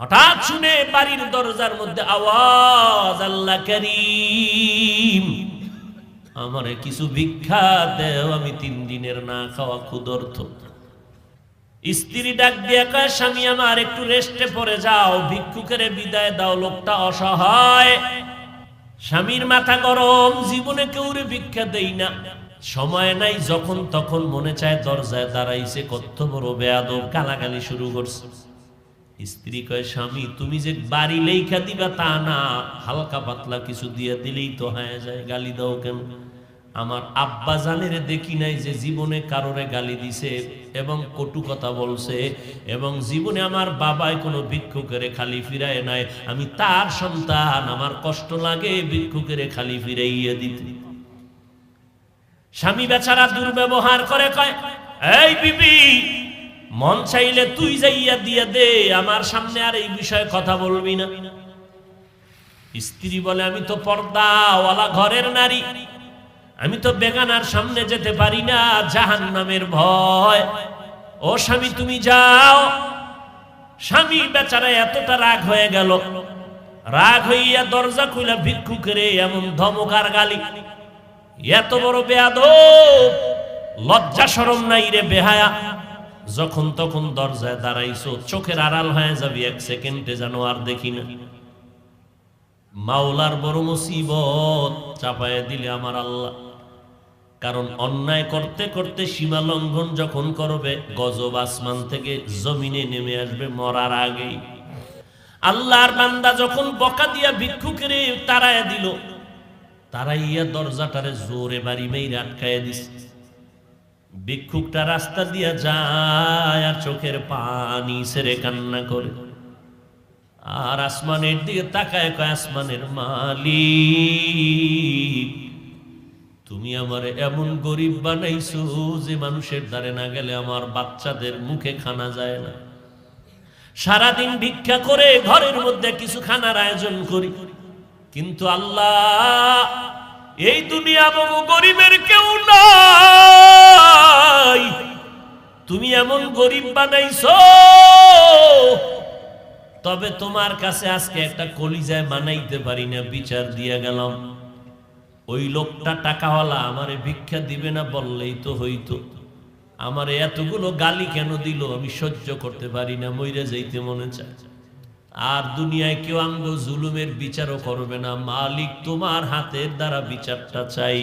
হঠাৎ শুনে বাড়ির দরজার মধ্যে আওয়াজ, আল্লাহ করিম, আমারে কিছু ভিক্ষা দেও, আমি 3 দিনের না খাওয়া ক্ষুধার্ত। স্ত্রী ডাক দিয়ে কয়, স্বামী আমার একটু রেস্টে পড়ে যাও, ভিক্ষুকের বিদায় দাও, লোকটা অসহায়। স্বামীর মাথা গরম, জীবনে কেউরে ভিক্ষা দেই না, সময় নাই, যখন তখন মনে চায় দরজায় দাঁড়াইছে, কত বড় বেয়াদব, গালাগালি শুরু করছে। স্ত্রী কয়, স্বামী তুমি যে বাড়ি লেখা দিবা তা না, হালকা পাতলা কিছু দিয়ে দিলেই তো হয়ে যায়, গালি দাও কেন? আমার আব্বা জানের দেখি নাই যে জীবনে কারোরে গালি দিছে এবং কটু কথা বলছে, এবং জীবনে আমার বাবাই কোনো ভিক্ষুকের খালি ফিরায় নাই। আমি তার সন্তান, আমার কষ্ট লাগে ভিক্ষুকের খালি ফিরাইয়া দিতে। স্বামী বেচারা দুর্ব্যবহার করে, কয়, এই বিবি, মন চাইলে তুই যাইয়া দিয়া দে, আমার সামনে আর এই বিষয়ে কথা বলবি না। স্ত্রী বলে, আমি তো পর্দাওয়ালা ঘরের নারী, আমি তো বেগানার সামনে যেতে পারি না, জাহান্নামের ভয়। ও স্বামী তুমি যাও। স্বামী বেচারা এতটা রাগ হয়ে গেল, রাগ হইয়া দরজা খুলে ভিক্ষুকের এমন ধমক আর গালি, এত বড় বেয়াদব, লজ্জা শরম নাই রে বেহায়া, যখন তখন দরজায় দাঁড়াইছো, চোখের আড়াল হয়ে যাবি 1 সেকেন্ডে যেন আর দেখি না। মাওলার বড় মুসিবত চাপায় দিলে আমার আল্লাহ। কারণ অন্যায় করতে করতে সীমা লঙ্ঘন যখন করবে, গজব আসমান থেকে জমিনে নেমে আসবে মরার আগেই। আল্লাহর বান্দা যখন বকা দিয়া ভিক্ষুকের তাড়াইয়া দিল, তাড়াইয়া দরজাটারে জোরে বাড়ি মেরে আটকাইয়া দিছে। ভিক্ষুকটা রাস্তা দিয়া যায় আর চোখের পানি ছেড়ে কান্না করে, আর আসমানের দিকে তাকায়, কয়, আসমানের মালিক, তুমি আমারে এমন গরিব বানাইছো যে মানুষের দ্বারে না গেলে আমার বাচ্চাদের মুখে খানা যায় না। সারাদিন ভিক্ষা করে ঘরের মধ্যে কিছু খানার আয়োজন করি, কিন্তু আল্লাহ, এই দুনিয়া বহু গরিবের কেউ নাই, তুমি এমন গরিব বানাইছো, তবে তোমার কাছে আজকে একটা কলিজায় মানাইতে পারি না, বিচার দিয়া গেলাম। ওই লোকটা টাকাওয়ালা আমারে ভিক্ষা দিবে না বললেই তো হইতো, আমারে এতগুলো গালি কেন দিল, আমি সহ্য করতে পারি না, মইরা যাইতে মনে চায়। আর দুনিয়ায় কেউ আঙ্গ জুলুমের বিচারও করবে না, মালিক তোমার হাতের দ্বারা বিচারটা চাই।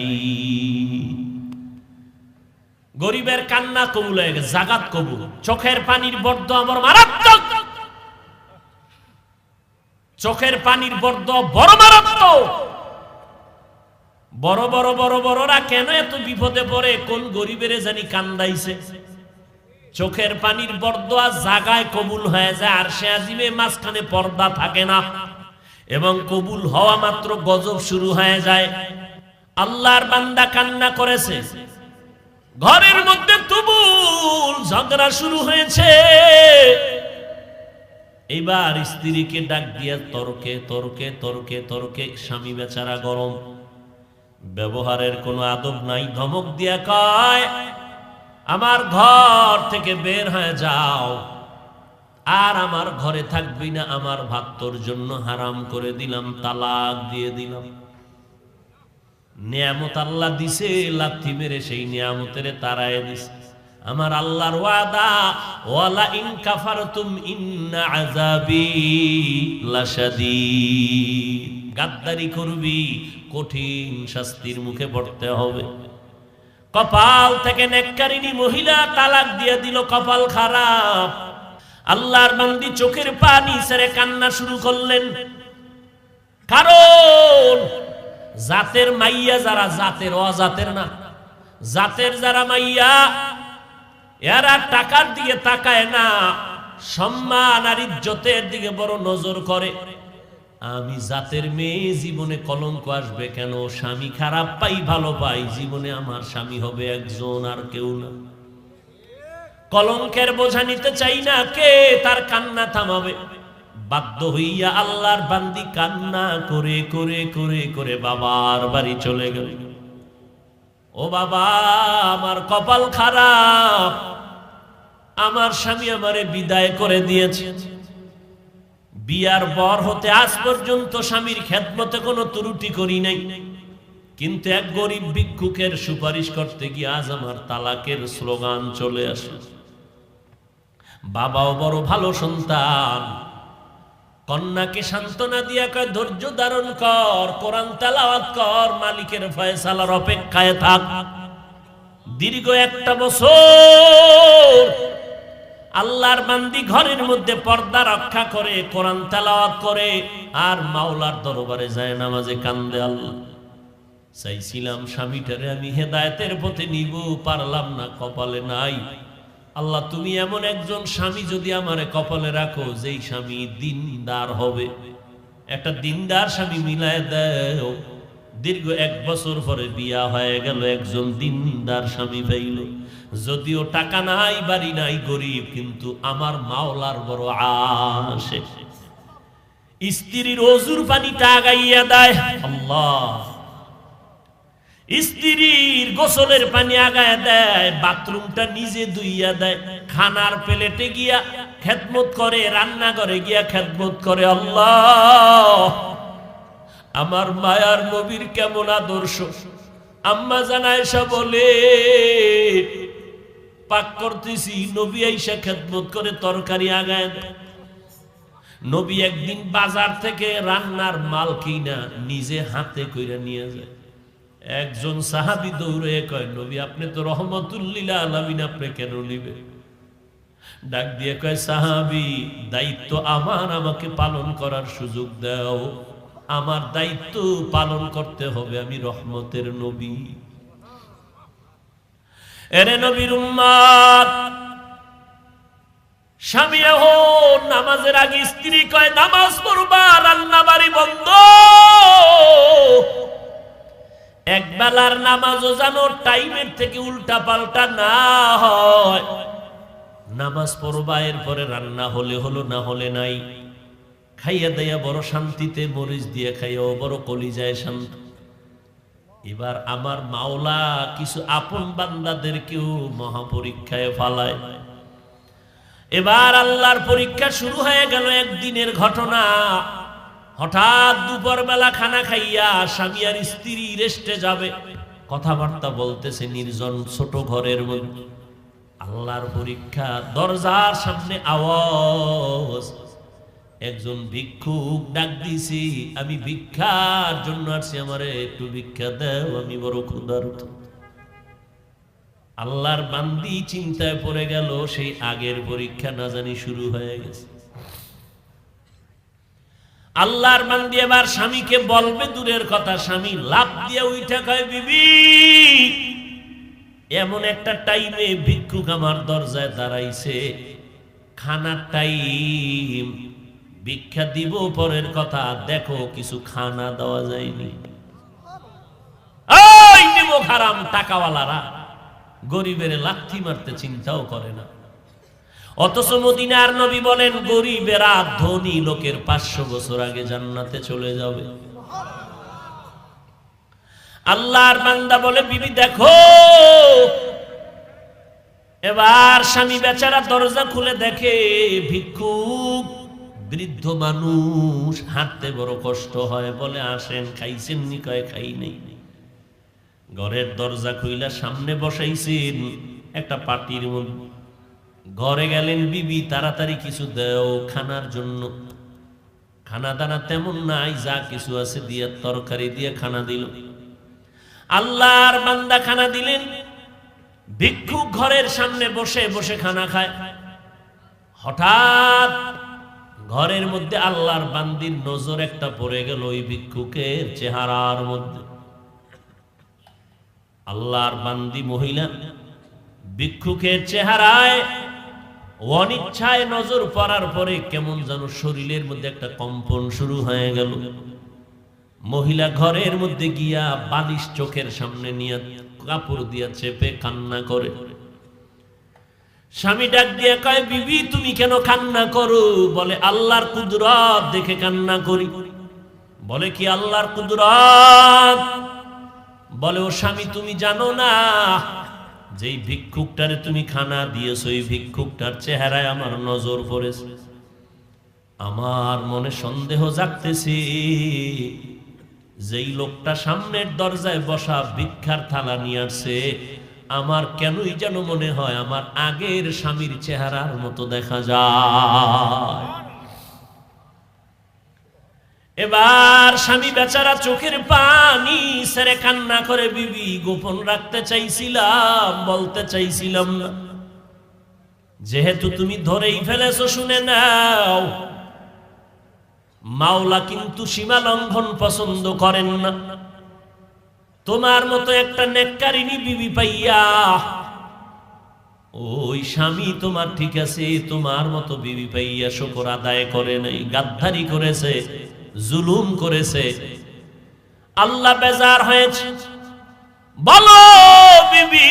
গরিবের কান্না কবুল হয়ে গেছে, জাগাত কবুল। চোখের পানির বর্দ আমার মারাত্মক, চোখের পানির বর্দ বড় মারাত্মক। বড় বড় বড় বড়রা কেন এত বিপদে পড়ে, কোন গরিবের জানি কান্দাইছে। চোখের পানির বর্দা জাগায় কবুল হয়ে যায়, আর সে আজিমে মাঝখানে পর্দা থাকে না, এবং কবুল হওয়া মাত্র গজব শুরু হয়ে যায়। আল্লাহর বান্দা কান্না করেছে, ঘরের মধ্যে তুমুল ঝগড়া শুরু হয়েছে। এবার স্ত্রীকে ডাক দিয়ে তর্কে তর্কে তর্কে তর্কে, স্বামী বেচারা গরম, ব্যবহারের কোনো আদব নাই, ধমক দিয়া কয়, আমার ঘর থেকে বের হয়ে যাও, আর আমার ঘরে থাকবি না, আমার ভাত তোর জন্য হারাম করে দিলাম, তালাক দিয়ে দিলাম। নিয়ামত আল্লাহ দিছে, লাথি মেরে সেই নিয়ামতের তাড়ায় দিছে। আমার আল্লাহর ওয়াদা, ওয়ালা ইন কাফারতুম ইন্না আযাবি লাশাদীদ, গাদ্দারি করবি, কঠিন শাস্তির মুখে পড়তে হবে। কপাল থেকে নেককারিনী মহিলা তালাক দিয়ে দিল, কপাল খারাপ। আল্লাহর বান্দি চোখের পানি ছেড়ে কান্না শুরু করলেন, কারণ জাতের মাইয়া যারা, জাতের অজাতের না, জাতের যারা মাইয়া, এরা টাকার দিকে তাকায় না, সম্মান আর ইজ্জতের দিকে বড় নজর করে। আমি জাতের মেয়ে, জীবনে কলঙ্ক আসবে কেন, স্বামী খারাপ পাই ভালো পাই, জীবনে আমার স্বামী হবে একজন আর কেউ না। কলঙ্কের বোঝা নিতে চাই না, কে তার কান্না থামাবে? বাধ্য হইয়া আল্লাহর বান্দি কান্না করে করে করে করে বাবার বাড়ি চলে গেল। ও বাবা, আমার কপাল খারাপ, আমার স্বামী আমারে বিদায় করে দিয়েছে। বিয়ার বর হতে আজ পর্যন্ত স্বামীর খেদমতে কোনো ত্রুটি করি নাই, কিন্তু এক গরিব ভিক্ষুকের সুপারিশ করতে গিয়ে আজ আমার তালাকের স্লোগান চলে আসে। বাবাও বড় ভালো সন্তান, কন্যাকে সান্ত্বনা দিয়া কয় ধৈর্য ধারণ কর, কোরআন তেলাওয়াত কর, মালিকের ফয়সালার অপেক্ষায় থাক। দীর্ঘ 1 বছর আল্লাহর বান্দি ঘরের মধ্যে পর্দা রক্ষা করে, কোরআন তেলাওয়াত করে, আর মাওলার দরবারে যায় নামাজে কান্দে। আল্লাহ, চাইছিলাম স্বামীটারে আমি হেদায়েতের পথে নিব, পারলাম না, কপালে নাই। আল্লাহ, তুমি এমন একজন স্বামী যদি আমারে কপালে রাখো, যেই স্বামী দিনদার হবে, একটা দিনদার স্বামী মিলায় দাও। দীর্ঘ 1 বছর পরে বিয়া হয়ে গেল, একজন দিনদার স্বামী পাইল। যদিও টাকা নাই, বাড়ি নাই, গরিব, কিন্তু আমার মাওলার বড় আশে। স্ত্রীর ওযুর পানিটা আগাইয়া দেয় আল্লাহ, স্ত্রীর গোসলের পানি আগায় দেয়, বাথরুমটা নিজে ধুইয়া দেয়, খানার প্লেটে গিয়া খেদমত করে, রান্নাঘরে গিয়া খেদমত করে। আল্লাহ, আমার মায়ার নবীর কেমন আদর্শ। আম্মা জান আয়েশা বলে, পাক করতেছি, নবী আয়েশা খেদমত করে, তরকারি আগায় দেয়। নবী একদিন বাজার থেকে রান্নার মাল কিনা নিজে হাতে কইরা নিয়ে যায়। একজন সাহাবী দৌড়ে কয়, নবী আপনি তো রহমতুল লিল আলামিন, আপনি কেন নিবে? ডাক দিয়ে কয়, সাহাবী, দায়িত্ব আমার, আমাকে পালন করার সুযোগ দাও। আমার দায়িত্ব পালন করতে হবে, আমি রহমতের নবী। এরে নবীর উম্মত, স্বামী এখন নামাজের আগে স্ত্রী কয় নামাজ পড়বা, রান্না বাড়ি বন্ধ। এক বেলার নামাজও যেন টাইমের থেকে উল্টা পাল্টা না হয়। নামাজ পড়বা, এরপরে রান্না হলে হলো, না হলে নাই। খাইয়া দেয়া বড় শান্তিতে, মরিচ দিয়ে খাইয়াও বড় কলিজায় শান্তি। এবার আমার মাওলা কিছু আপন বান্দাদেরকেও মহাপরীক্ষায় ফালায়। এবার আল্লাহর পরীক্ষা শুরু হয়ে গেল। একদিনের ঘটনা, হঠাৎ দুপুর বেলা খানা খাইয়া স্বামী আর স্ত্রী রেস্টে যাবে, কথাবার্তা বলতেছে নির্জন ছোট ঘরের মধ্যে। আল্লাহর পরীক্ষা, দরজার সামনে আওয়াজ, একজন ভিক্ষুক ডাক দিছি, আমি ভিক্ষার জন্য আসছি, আমারে একটু ভিক্ষা দাও, আমি বড় ক্ষুধার্ত। আল্লাহর বান্দি চিন্তায় পড়ে গেল, সেই আগের পরীক্ষা না জানি শুরু হয়ে গেছে। আল্লাহর বান্দি এবার স্বামীকে বলবে দূরের কথা, স্বামী লাফ দিয়ে উঠে কয়, বিবি, এমন একটা টাইমে ভিক্ষুক আমার দরজায় দাঁড়াইছে, খানার টাইম, ভিক্ষা দিব পরের কথা, দেখো কিছু খানা দেওয়া যায়নি। ওই নিমক হারাম টাকাওয়ালারা গরিবের লাথি মারতে চিন্তাও করে না। অথচ মদিনার নবী বলেন, গরিবেরা ধনী লোকের 500 বছর আগে জান্নাতে চলে যাবে। আল্লাহর বান্দা বলে, বিবি দেখো। এবার স্বামী বেচারা দরজা খুলে দেখে ভিক্ষুক, বৃদ্ধ মানুষ, হাঁটতে বড় কষ্ট হয়। বলে, আসেন, খাইছেন নি? কয়, খাই নেই। ঘরের দরজা খুইলা সামনে বসাইছেন একটা পাটির মধ্যে। ঘরে গেলেন, বিবি তাড়াতাড়ি কিছু দাও খানার জন্য। খানা দানা তেমন নাই, যা কিছু আছে দিয়ে তরকারি দিয়ে খানা দিল। আল্লাহর বান্দা খানা দিলেন। ভিক্ষুক ঘরের সামনে বসে বসে খানা খায়। হঠাৎ ঘরের মধ্যে আল্লাহর বান্দির নজর একটা পড়ে গেল ওই ভিক্ষুকের চেহারার মধ্যে। আল্লাহর বান্দি মহিলা ভিক্ষুকের চেহারায় অনিচ্ছায় নজর পড়ার পরে কেমন যেন শরীরের মধ্যে একটা কম্পন শুরু হয়ে গেল। মহিলা ঘরের মধ্যে গিয়া বালিশ চোখের সামনে নিয়ে কাপড় দিয়া চেপে কান্না করে। স্বামী ডাক দিয়ে কয়, বিবি তুমি কেন কান্না করো? বলে, আল্লাহর কুদরত দেখে কান্না করি। বলে, কি আল্লাহর কুদরত? বলে, ও স্বামী তুমি জানো না, যেই ভিক্ষুকটারে তুমি খানা দিয়েছো, এই ভিক্ষুকটার চেহারায় আমার নজর পড়েছে। আমার মনে সন্দেহ জাগতেছে, যেই লোকটা সামনের দরজায় বসা ভিক্ষার থালা নিয়ে আসছে, আমার কেনই যেন মনে হয় আমার আগের স্বামীর চেহারার মতো দেখা যায়। এবার স্বামী বেচারা চোখের পানি ছেড়ে কান্না করে, বিবি গোপন রাখতে চাইছিলাম, বলতে চাইছিলাম না, যেহেতু তুমি ধরেই ফেলেছো শুনে নাও, মাওলা কিন্তু সীমা লঙ্ঘন পছন্দ করেন না। তোমার মতো একটা নেককারিনী বিবি পাইয়া ওই স্বামী তোমার ঠিক আছে, তোমার মতো বিবি পাইয়া শুকর আদায় করে নাই, গাদ্দারি করেছে, জুলুম করেছে, আল্লাহ বেজার হয়েছে। বলো বিবি,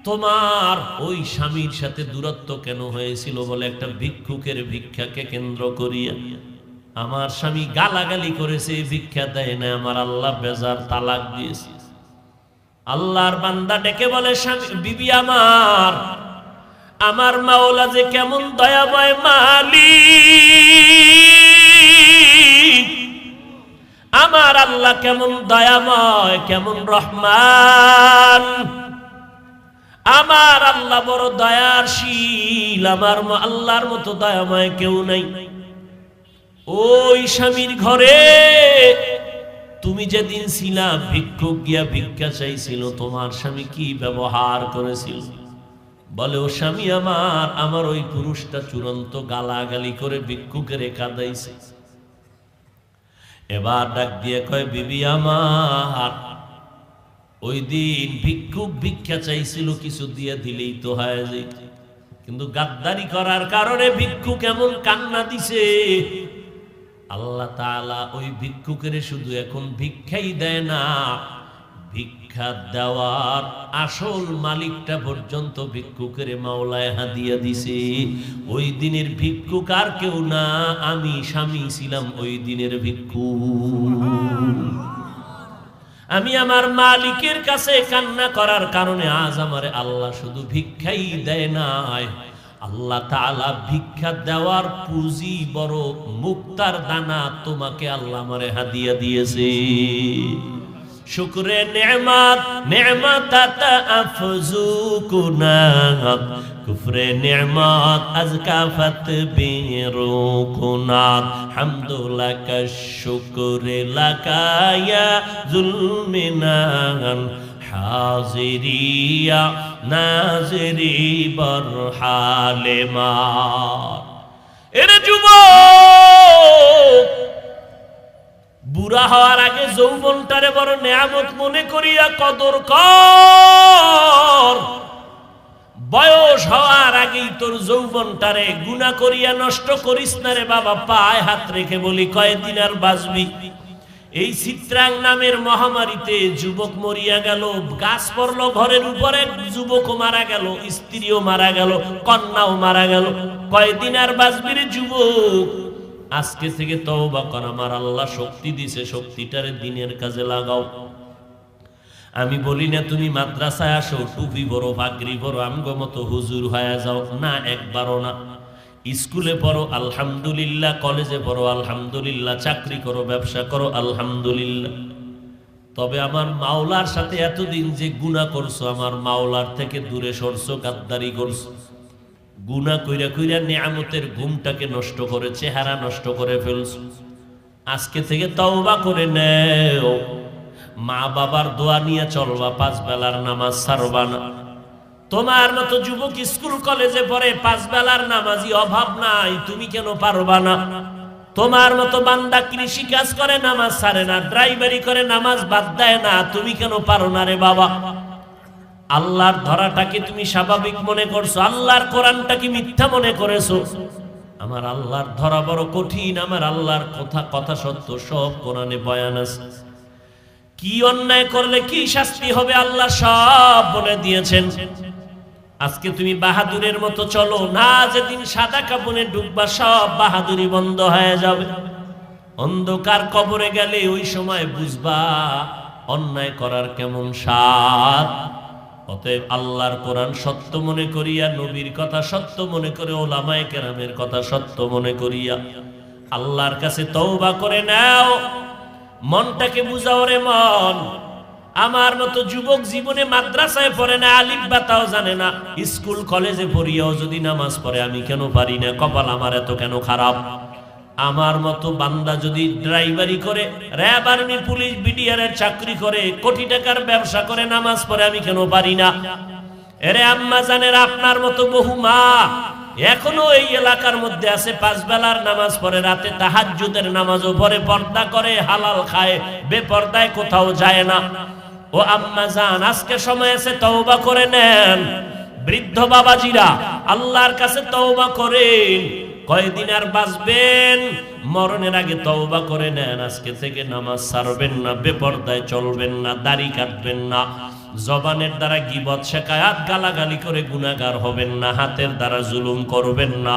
তোমার ওই স্বামীর সাথে দূরত্ব কেন হয়েছিল? বলে একটা ভিক্ষুকের ভিক্ষাকে কেন্দ্র করিয়া আমার স্বামী গালাগালি করেছে, ভিক্ষা দেয় না, আমার আল্লাহ বেজার, তালাক দিয়েছে। আল্লাহর বান্দা ডেকে বলে, স্বামী বিবি আমার মাওলা যে কেমন দয়াময় মালিক, আমার আল্লাহ কেমন দয়াময়, কেমন রহমান, আমার আল্লাহ বড় দয়াশীল, আমার আল্লাহর মতো দয়াময় কেউ নাই। ওই স্বামীর ঘরে তুমি যেদিন ছিলা, ভিক্ষুক গিয়া ভিক্ষা চাইছিল, তোমার স্বামী কি ব্যবহার করেছিল? বলে, ও স্বামী আমার ওই পুরুষটা চূড়ান্ত গালাগালি করে ভিক্ষুকের কাঁদাইছে। এবার ডাক দিয়ে কয়, বিবি ওই দিন ভিক্ষুক ভিক্ষা চাইছিল, কিছু দিয়ে দিলেই তো হয় যায়, কিন্তু গাদ্দারি করার কারণে ভিক্ষুক এমন কান্না দিছে, আল্লাহ তাআলা ওই ভিক্ষুকের শুধু এখন ভিক্ষাই দেয় না, ভিক্ষা দেওয়ার আসল মালিকটা পর্যন্ত ভিক্ষুকের মাওলায় হাদিয়া দিছে। ওই দিনের ভিক্ষুক আর কেউ না, আমি স্বামী ছিলাম ওই দিনের ভিক্ষুক। আমি আমার মালিকের কাছে কান্না করার কারণে আজ আমারে আল্লাহ শুধু ভিক্ষাই দেয় নাই, আল্লাহ তাআলা ভিক্ষা দেওয়ার পুঁজি বড় মুক্তার দানা তোমাকে আল্লাহ আমারে হাদিয়া দিয়েছে। শুকরে নেমাত নেমাতাত আফজু কুনাত, কুফরে নেমাত আজকাফত বিরু কুনাত, হামদুলাকা শুকরে লাকায়া জুলমিনান, হাজিরিয়া নাজরি বরহালে মা। এর যুবক, বুড়া হওয়ার আগে যৌবনটারে বড় নেয়ামত মনে করিয়া কদর কর। বয়স হওয়ার আগেই তোর যৌবনটারে গুনাহ করিয়া নষ্ট করিস না রে বাবা। পায়ে হাত রেখে বলি, কয়দিন আর বাঁচবি? এই চিত্রাং নামের মহামারীতে যুবক মরিয়া গেল, গাছ পড়লো ঘরের উপরে, যুবকও মারা গেল, স্ত্রীও মারা গেল, কন্যাও মারা গেল। কয়দিন আর বাঁচবি রে যুবক? আজকে থেকে তওবা কর, আমার আল্লাহ শক্তি দিছে, শক্তিটারে দিনের কাজে লাগাও। আমি বলি না তুমি মাদ্রাসায় আসো, টুপি বড়, পাগড়ি বড়, আমগো মতো হুজুর হয়ে যাও, না, একবারও না। স্কুলে পড়ো আলহামদুলিল্লাহ, কলেজে পড়ো আলহামদুলিল্লাহ, চাকরি করো, ব্যবসা করো আলহামদুলিল্লাহ। তবে আমার মাওলার সাথে এতদিন যে গুনাহ করছো, আমার মাওলার থেকে দূরে সরছো, গাদ্দারি করছো, গুনাহ কইরা কইরা নিয়ামতের ঘুমটাকে নষ্ট করে, চেহারা নষ্ট করে ফেলছো। আজকে থেকে তওবা করে নেও, মা বাবার দোয়া নিয়ে চলবা, 5 বেলার নামাজ ছাড়বা না। তোমার মতো যুবক স্কুল কলেজে পড়ে, 5 বেলার নামাজি অভাব নাই, তুমি কেন পারবা না? তোমার মতো বান্দা কৃষি কাজ করে, নামাজ ছাড়ে না, ড্রাইভারি করে, নামাজ বাদ দেয় না, তুমি কেন পারো না রে বাবা? আল্লাহর ধরাটাকে তুমি স্বাভাবিক মনে করছো, আল্লাহর কোরআনটাকে মিথ্যা মনে করেছো। আমার আল্লাহর ধরা বড় কঠিন, আমার আল্লাহর কথা সত্য, সব কোরআনে বয়ান আছে। কি অন্যায় করলে কি শাস্তি হবে আল্লাহ সব বলে দিয়েছেন। আজকে তুমি বাহাদুরের মতো চলো না, যেদিন সাদা কাপড়ে ডুববা সব বাহাদুরি বন্ধ হয়ে যাবে। অন্ধকার কবরে গেলে ওই সময় বুঝবা অন্যায় করার কেমন স্বাদ। অতএব আল্লাহর কোরআন সত্য মনে করিয়া, নবীর কথা সত্য মনে করে, ওলামায়ে কেরামের কথা সত্য মনে করিয়া আল্লাহর কাছে তওবা করে নাও। মনটাকে বুঝাও রে মন, আমার মতো যুবক জীবনে মাদ্রাসায় পড়ে না, আলিফ বা তাও জানে না, স্কুল কলেজে পড়িয়াও যদি নামাজ পড়ে আমি কেন পারি না? কপাল আমার এত কেন খারাপ? আমার মতো বান্দা যদি ড্রাইভারি করে, র্যাব, আর্মি, পুলিশ, বিডিআর এর চাকরি করে, কোটি টাকার ব্যবসা করে, নামাজ পড়ে আমি কেন পারি না? এরে আম্মা জানেন, আপনার মতো বহু মা এখনো এই এলাকার মধ্যে আছে, 5 বেলার নামাজ পড়ে, রাতে তাহাজ্জুদের নামাজও পড়ে, পর্দা করে, হালাল খায়, বেপর্দায় কোথাও যায় না। ও আম্মা জান, আজকে সময় আছে, তওবা করে নেন। বৃদ্ধ বাবাজিরা আল্লাহর কাছে তওবা করেন। কয়দিন আর বাঁচবেন? মরণের আগে তওবা করে নেন। আজকে থেকে নামাজ ছাড়বেন না, বেপর্দায় চলবেন না, দাড়ি কাটবেন না, জবানের দ্বারা গীবত, শিকায়াত, গালাগালি করে গুনাহগার হবেন না, হাতের দ্বারা জুলুম করবেন না,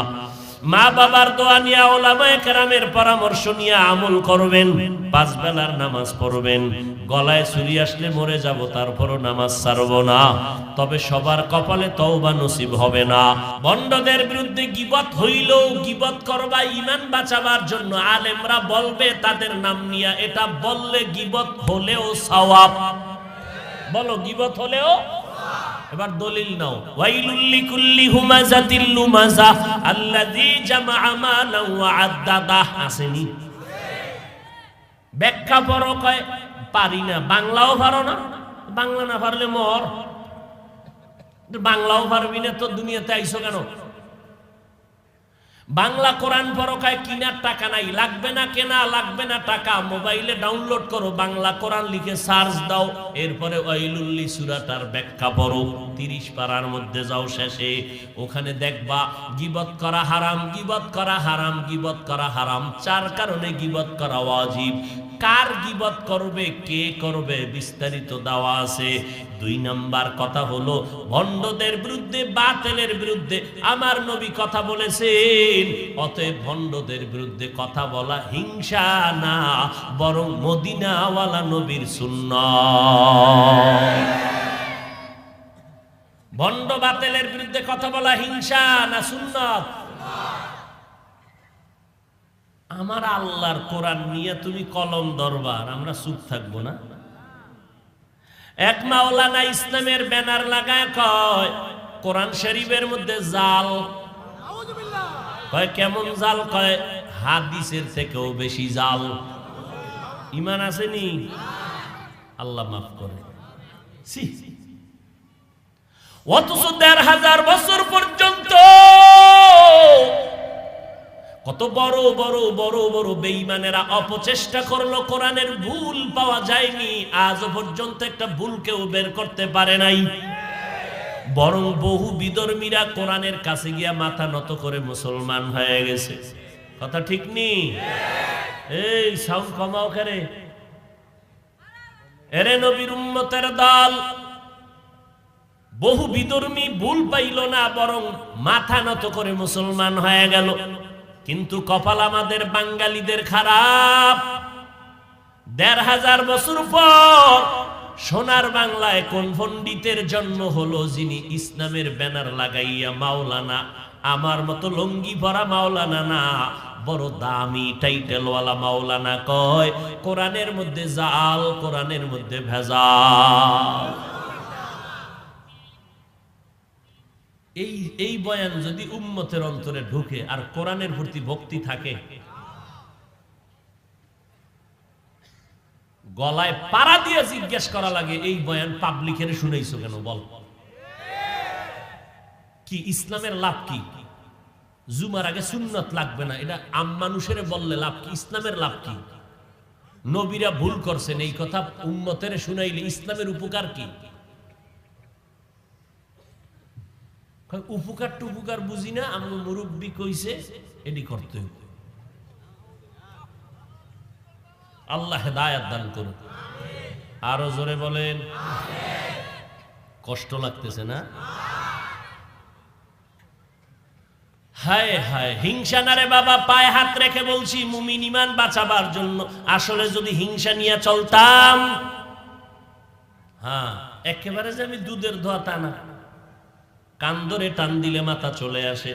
মা বাবার দোয়া নিয়ে, ওলামায়ে কেরামের পরামর্শ নিয়ে আমল করবেন, 5 বেলার নামাজ পড়বেন। গলায় ছুরি আসলে মরে যাব, তারপরও নামাজ ছাড়ব না। তবে সবার কপালে তওবা নসিব হবে না। বন্ডদের বিরুদ্ধে গীবত হইলেও গীবত করবা ঈমান বাঁচাবার জন্য। আলেমরা বলবে তাদের নাম নিয়ে, এটা বললে গীবত হলেও সওয়াব। বলো, গীবত হলেও। এবার দলিল নাও। ওয়াইলুল লিকুল্লি হুমাযাতিল লুমাযা আল্লাযী জামাআ মালান ওয়া আদ্দাদা। আসেনি? ব্যাখ্যা পড়ো, কয় পারি না। বাংলাও পারো না? বাংলা না পারলে মর। বাংলাও পারবি না তো দুনিয়াতে আইছো কেন? বাংলা কোরআন পড়ো, কয় কিনার টাকা নাই। লাগবে না কেনা, লাগবে না টাকা, মোবাইলে ডাউনলোড করো, বাংলা কোরআন লিখে সার্চ দাও, এরপরে ওয়াইলুল্লি সূরাটার ব্যাখ্যা পড়ো। 30 পারার মধ্যে যাও, শেষে ওখানে দেখবা গীবত করা হারাম, গীবত করা হারাম, গীবত করা হারাম। 4 কারণে গীবত করা ওয়াজিব। কার গীবত করবে, কে করবে, বিস্তারিত দেওয়া আছে। 2 নাম্বার কথা হলো ভণ্ডদের বিরুদ্ধে, বাতিলের বিরুদ্ধে আমার নবী কথা বলেছেন। অতএব ভণ্ডদের বিরুদ্ধে কথা বলা হিংসা না, বরং মদিনাওয়ালা নবীর সুন্নাত। ভণ্ড বাতিলের বিরুদ্ধে কথা বলা হিংসা না সুন্নাত? আমার আল্লাহর কোরআন নিয়ে তুমি কলম দরবার, আমরা চুপ থাকবো না? এক মাওলানা ইসলামের ব্যানার লাগায় কয় কোরআন শরীফের মধ্যে জাল। কয় কেমন জাল? কয় হাদিসের থেকেও বেশি জাল। ঈমান আসেনি? আল্লাহ মাফ করে। অথচ ১৫০০ বছর পর্যন্ত কত বড় বড় বড় বড় বেঈমানেরা অপচেষ্টা করলো, কোরআনের ভুল পাওয়া যায়নি। আজ পর্যন্ত একটা ভুল কেউ বের করতে পারে নাই। বরং বহু বিধর্মীরা কোরআনের কাছে গিয়া মাথা নত করে মুসলমান হয়ে গেছে। কথা ঠিক নেই? এই সাউন্ড কমাও করে। এরে নবীর উম্মতের দল, বহু বিধর্মী ভুল পাইল না, বরং মাথা নত করে মুসলমান হয়ে গেল। কিন্তু কপাল আমাদের বাঙালিদের খারাপ। ১৫০০ বছর পর সোনার বাংলায় কোন পণ্ডিতের জন্ম হলো, যিনি ইসলামের ব্যানার লাগাইয়া মাওলানা, আমার মতো লঙ্গি পরা মাওলানা না, বড় দামি টাইটেলওয়ালা মাওলানা কয় কোরআনের মধ্যে জাল, কোরআনের মধ্যে ভেজাল। এই বয়ান যদি উম্মতের অন্তরে ঢুকে আর কোরআনের প্রতি ভক্তি থাকে, গলায় পাড়া দিয়ে জিজ্ঞেস করা লাগে, এই বয়ান পাবলিকের শুনেইছো কেন? বল, কি ইসলামের লাভ কি? জুমার আগে সুন্নত লাগবে না, এটা আম মানুষের বললে লাভ কি? ইসলামের লাভ কি? নবীরা ভুল করছেন, এই কথা উম্মতের শুনাইলে ইসলামের উপকার কি? উপকার টুপুকার বুঝি না, আমি মুরব্বী কইছে এটি করতে হবে। আল্লাহ হেদায়েত দান করুন। আরো জোরে বলেন। কষ্ট লাগতেছে না? হায় হায়, হিংসা না রে বাবা, পায়ে হাত রেখে বলছি, মুমিন ঈমান বাঁচাবার জন্য। আসলে যদি হিংসা নিয়ে চলতাম, হ্যাঁ, একেবারে যে আমি দুধের ধোয়া তা না, কান ধরে টান দিলে মাথা চলে আসে।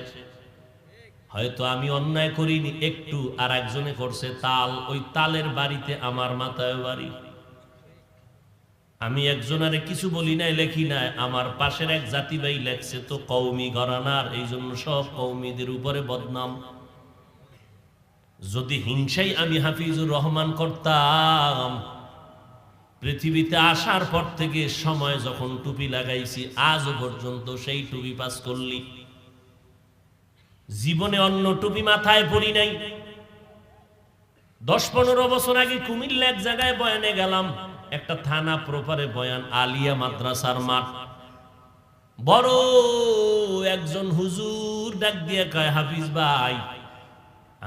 হয়তো আমি অন্যায় করিনি একটু, আর একজনে করছে তাল, ওই তালের বাড়িতে আমার মাথায় বাড়ি। আমি একজনারে কিছু বলি নাই, লেখি নাই, আমার পাশের এক জাতি ভাই লেখছে তো কওমি ঘরানার, এই জন্য সব কওমিদের উপরে বদনাম। যদি হিংসাই আমি হাফিজুর রহমান করতাম, পৃথিবীতে আসার পর থেকে সময় যখন টুপি লাগাইছি আজও পর্যন্ত সেই টুপি পাস করলি, জীবনে অন্য টুপি মাথায় পড়ি নাই। 10-15 বছর আগে কুমিল্লা এক জায়গায় বয়ানে গেলাম, একটা থানা প্রপারে বয়ান, আলিয়া মাদ্রাসার মাঠ। বড় একজন হুজুর ডাক দিয়ে কয়, হাফিজ ভাই,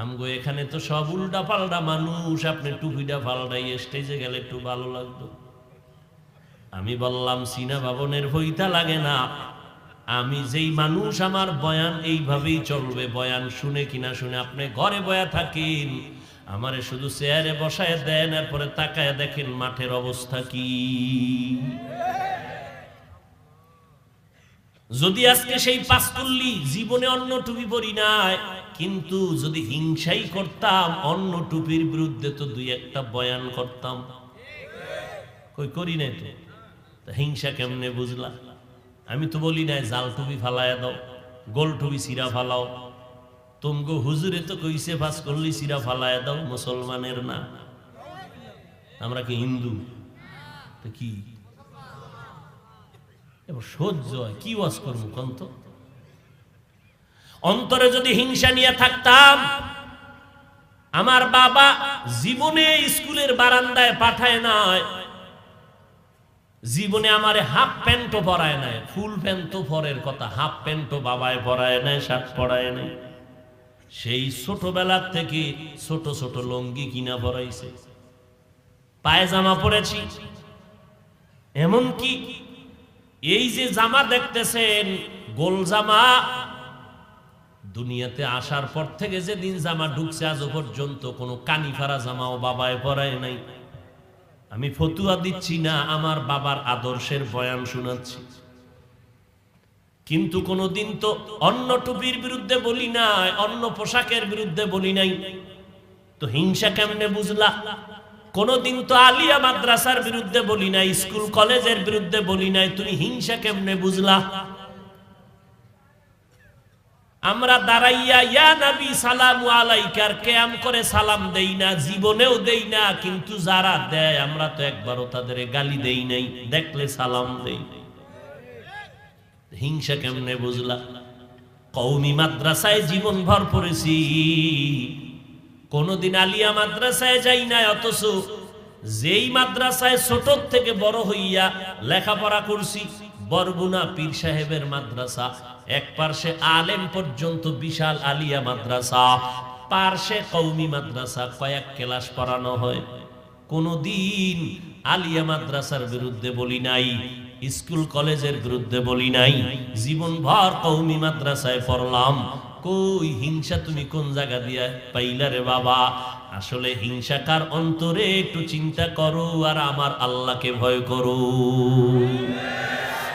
আমগো এখানে তো সব উল্টা পাল্টা মানুষ, আপনি টুপিটা পাল্টাই স্টেজে গেলে একটু ভালো লাগতো। আমি বললাম, সিনা ভবনের ভইতা লাগে না, আমি যেই মানুষ, আমার বয়ান এইভাবেই চলবে। বয়ান শুনে কিনা শুনে আপনি ঘরে বয়া থাকেন, আমারে শুধু চেয়ারে বসায় দেন, এরপরে তাকায় দেখেন মাঠের অবস্থা কি। যদি আজকে সেই পাঁচকুল্লি, জীবনে অন্য টুপি পরি নাই, কিন্তু যদি হিংসাই করতাম অন্য টুপির বিরুদ্ধে তো দুই একটা বয়ান করতাম। কই করি নাই তো, হিংসা কেমনে বুঝলা? আমি তো বলি নাই জাল টুপি ফালায় দাও, গোল টুপি সিরা ফালাও। তুমগো হুজুরে তো কইছে পাস করলি সিরা ফালায় দাও, মুসলমানের না। আমরা কি হিন্দু? তো কি এবার সহ্য হয় কি ওয়াজ করবো কন্ত? অন্তরে যদি হিংসা নিয়ে থাকতাম, আমার বাবা জীবনে স্কুলের বারান্দায় পাঠায় নাই, জীবনে আমারে হাফ প্যান্টও পরায় নাই। ফুল প্যান্ট তো পরের কথা, হাফ প্যান্টও বাবায় পরায় নাই, শার্ট পরায় নাই। সেই ছোটবেলার থেকে ছোট ছোট লঙ্গি কিনা পরাইছে, পায়জামা পরেছি। এমনকি এই যে জামা দেখতেছেন গোল জামা, দুনিয়াতে আসার পর থেকে যেদিন জামা ঢুকছে আজও পর্যন্ত কোনো কানিফারা জামাও বাবায় পরায় নাই। আমি ফতুয়া দিচ্ছি না, আমার বাবার আদর্শের বয়ান শোনাচ্ছি। কিন্তু কোনদিন তো অন্য টুপির বিরুদ্ধে বলি নাই, অন্য পোশাকের বিরুদ্ধে বলি নাই, তো হিংসা কেমনে বুঝলা? কোনদিন তো আলিয়া মাদ্রাসার বিরুদ্ধে বলি নাই, স্কুল কলেজের বিরুদ্ধে বলি নাই, তুমি হিংসা কেমনে বুঝলা? আমরা দাঁড়াইয়া ইয়া নবী সালামু আলাইকার কিয়াম করে সালাম দেই না, জীবনেও দেই না, কিন্তু যারা দেয় আমরা তো একবারও তাদের গালি দেই নাই, দেখলে সালাম দেই। হিংসা কেমনে বুঝলা? কওমি মাদ্রাসায় জীবন ভর পড়েছি, কোনদিন আলিয়া মাদ্রাসায় যাই না, অথচ যেই মাদ্রাসায় ছোট থেকে বড় হইয়া লেখাপড়া করছি, বরগুনা পীর সাহেবের মাদ্রাসা, এক পার্শ্বে আলেম পর্যন্ত বিশাল আলিয়া মাদ্রাসা, পার্শ্বে কওমি মাদ্রাসা, কয়েক ক্লাস পড়ানো হয়। কোনদিন আলিয়া মাদ্রাসার বিরুদ্ধে বলি নাই, স্কুল কলেজের বিরুদ্ধে বলি নাই, জীবনভর কওমি মাদ্রাসায় পড়লাম। কই হিংসা তুমি কোন জায়গা দিয়া পাইলা রে বাবা? আসলে হিংসা কার অন্তরে একটু চিন্তা করো, আর আমার আল্লাহকে ভয় করো।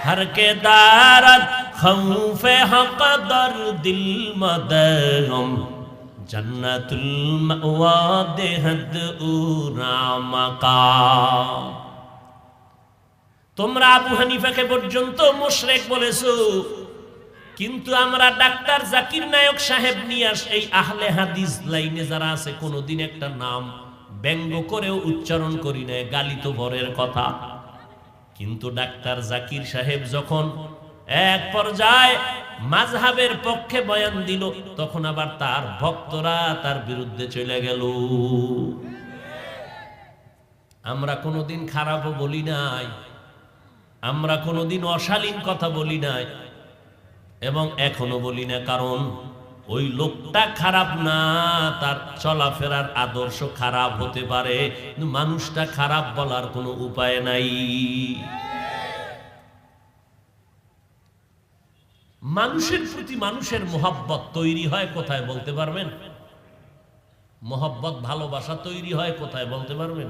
हर के दारत खौफे हक दर दिल मदगम जन्नतुल मअवा देहद उरामका। তোমরা আবু হানিফাকে পর্যন্ত মুশরিক বলেছো, কিন্তু আমরা ডাক্তার জাকির নায়ক সাহেব নিয়ে এই আহলে হাদিস লাইনে যারা আছে কোনদিন একটা নাম ব্যঙ্গ করেও উচ্চারণ করি না, গালি তো বরের কথা। কিন্তু ডাক্তার জাকির সাহেব যখন এক পর্যায়ে মাযহাবের পক্ষে বয়ান দিল, তখন আবার তার ভক্তরা তার বিরুদ্ধে চলে গেল। আমরা কোনোদিন খারাপও বলি নাই, আমরা কোনোদিন অশালীন কথা বলি নাই, এবং এখনো বলি না, কারণ ওই লোকটা খারাপ না, তার চলাফেরার আদর্শ খারাপ হতে পারে, কিন্তু মানুষটা খারাপ বলার কোনো উপায় নাই। মানুষের প্রতি মানুষের মোহাব্বত তৈরি হয় কোথায় বলতে পারবেন? মোহাব্বত ভালোবাসা তৈরি হয় কোথায় বলতে পারবেন?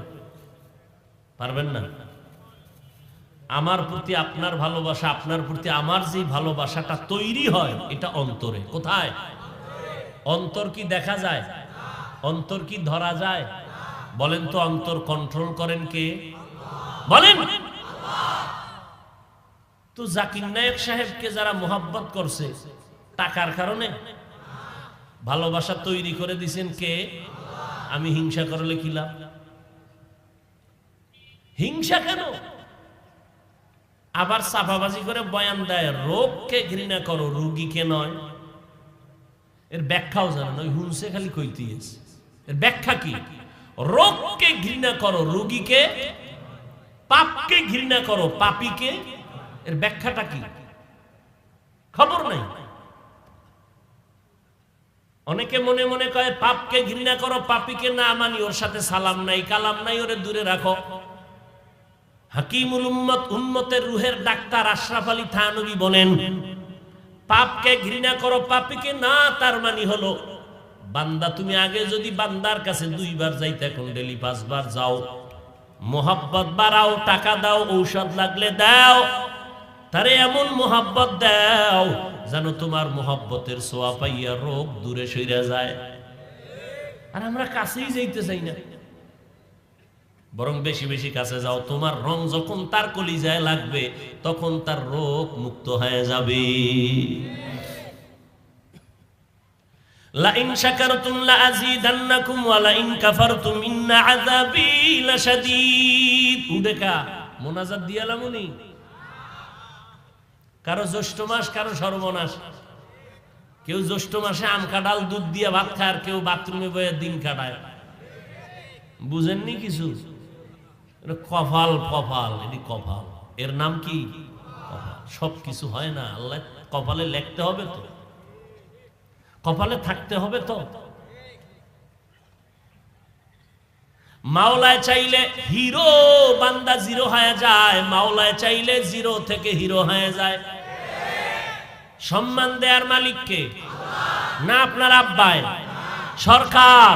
পারবেন না? আমার প্রতি আপনার ভালোবাসা, আপনার প্রতি আমার যে ভালোবাসাটা তৈরি হয় এটা অন্তরে। কোথায়? অন্তর কি দেখা যায়? অন্তর কি ধরা যায়? বলেন তো, অন্তর কন্ট্রোল করেন কে? বলেন। তো জাকির নায়েক সাহেবকে যারা মোহাব্বত করছে টাকার কারণে, ভালোবাসা তৈরি করে দিছেন কে? আমি হিংসা করলে কি লাভ? হিংসা কেন? আবার চাপাবাজি করে বয়ান দেয় রোগকে ঘৃণা করো, রোগীকে নয়। এর ব্যাখ্যাও জানেন, ওই হুনসে খালি কইতে আছে। এর ব্যাখ্যা কি? রোগকে ঘৃণা করো, রোগীকে। পাপকে ঘৃণা করো, পাপীকে। এর ব্যাখ্যাটা কি? খবর নাই। অনেকে মনে মনে কয় পাপকে ঘৃণা করো, পাপীকে না মানি, ওর সাথে সালাম নাই কালাম নাই, ওরে দূরে রাখো। হাকিমুল উম্মত, উম্মতের রুহের ডাক্তার আশরাফ আলী থানভী বলেন, পাপকে ঘৃণা করো, পাপীকে না, তার মানে হলো বান্দা তুমি আগে যদি বান্দার কাছে 2 বার যাইতে, এখন ডেলি 5 বার যাও। মোহাব্বত বাড়াও, টাকা দাও, ঔষধ লাগলে দাও, তারে এমন মোহাব্বত দাও যেন তোমার মোহাব্বতের ছোঁয়া পাইয়া রোগ দূরে সইরা যায়। আর আমরা কাছেই যাইতে চাই না, বরং বেশি বেশি কাছে যাও। তোমার রং যখন তার কলিজায় লাগবে তখন তার রোগ মুক্ত হয়ে যাবে। লা ইন শাকারতুম লা আযীদান্নাকুম ওয়া লা ইন কাফারতুম ইন্না আযাবী লাশাদীদ। উদেকা মুনাজাত দিয়ালামুনি। কারো জ্যৈষ্ঠ মাস, কারো সর্বনাশ। কেউ জ্যৈষ্ঠ মাসে আম কাঁঠাল দুধ দিয়ে ভাত খায়, আর কেউ বাথরুমে বয়ে দিন কাটায়। বুঝেননি কিছু? কপাল, কপাল, এটি কপাল। এর নাম কি? কপাল। সব কিছু হয় না, আল্লাহ কপালে লিখতে হবে তো, কপালে থাকতে হবে তো। মাওলায় চাইলে হিরো বান্দা জিরো হয়ে যায়, মাওলায় চাইলে জিরো থেকে হিরো হয়ে যায়। সম্মান দেয়ার মালিককে না আপনার আব্বায়, সরকার।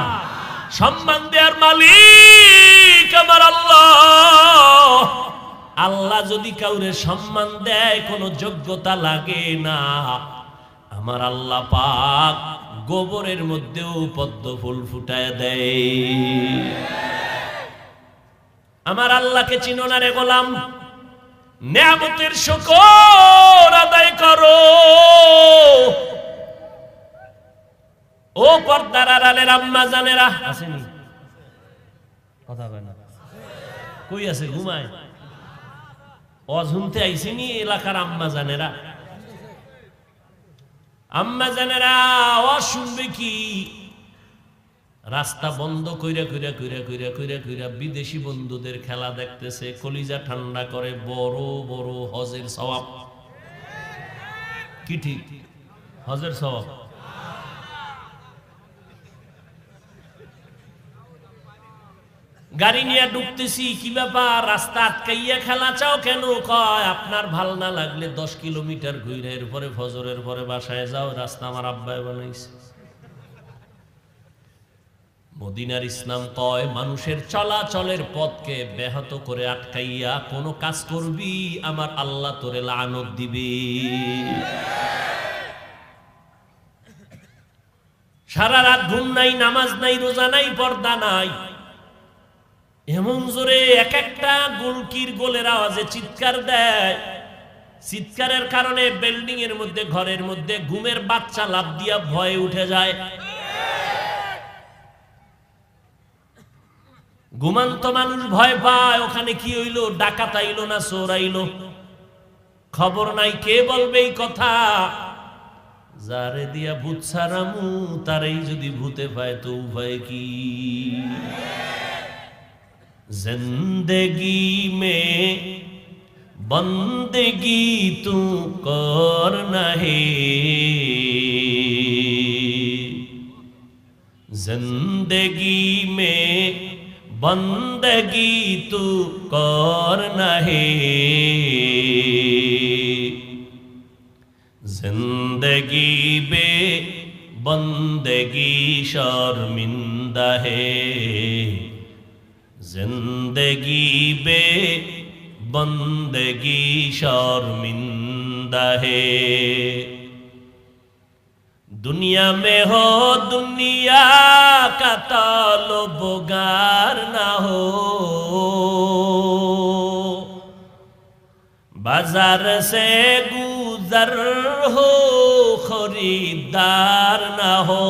সম্মান দেয়ার মালিক আমার আল্লাহ। আল্লাহ যদি কাউরে সম্মান দেয় কোনো যোগ্যতা লাগে না। আমার আল্লাহ পাক গোবরের মধ্যেও পদ্ম ফুল ফুটায় দেয়। আমার আল্লাহকে চিনো না রে গোলাম? নেয়ামতের শুকর আদায় করো। ও পর্দার আড়ালের আম্মা জানেরা, আসেনি? কথা কয় না, কই আছে? ঘুমায়? অঝুমতে আইসেনি এলাকার আম্মা জানেরা? আম্মা জানেরা ও শুনবে কি? রাস্তা বন্ধ কইরা কইরা কইরা কইরা কইরা কইরা বিদেশি বন্ধুদের খেলা দেখতেছে, কলিজা ঠান্ডা করে। বড় বড় হজের সওয়াব। কি ঠিক? হজের সওয়াব। গাড়ি নিয়ে ঢুকতেছি, কি ব্যাপার? রাস্তা আটকাইয়া খেলা চাও কেন? কয় আপনার ভাল না লাগলে 10 কিলোমিটার ঘুরে এরপরে ফজরের পরে বাসায় যাও, রাস্তা আমার আব্বাই বানাইছে। মদিনার ইসলাম কয় মানুষের চলাচলের পথকে ব্যাহত করে আটকাইয়া কোনো কাজ করবি, আমার আল্লাহ তোরে লানত দিবে। সারা রাত ঘুম নাই, নামাজ নাই, রোজা নাই, পর্দা নাই, এমন জোরে এক একটা গুলকির গোলের আওয়াজে চিৎকার দেয়। চিৎকারের কারণে বিল্ডিং এর মধ্যে, ঘরের মধ্যে ঘুমের বাচ্চা লাফ দিয়া ভয়ে উঠে যায়। ঘুমান্ত মানুষ ভয় পায়, ওখানে কি হইলো? ডাকাত আইলো না চোর আইলো? খবর নাই। কে বলবে এই কথা? যারে দিয়া ভূত সারামু তারেই যদি ভূতে পায় তো উপায় কি? जिंदगी में बंदगी तू करना है, जिंदगी में बंदगी तू करना है, जिंदगी बे बंदगी शर्मिंदा है, जिंदगी बे बंदगी शर्मिंदा है। दुनिया में हो दुनिया का ताल्लुबगार ना हो, बाजार से गुजर हो खरीदार ना हो।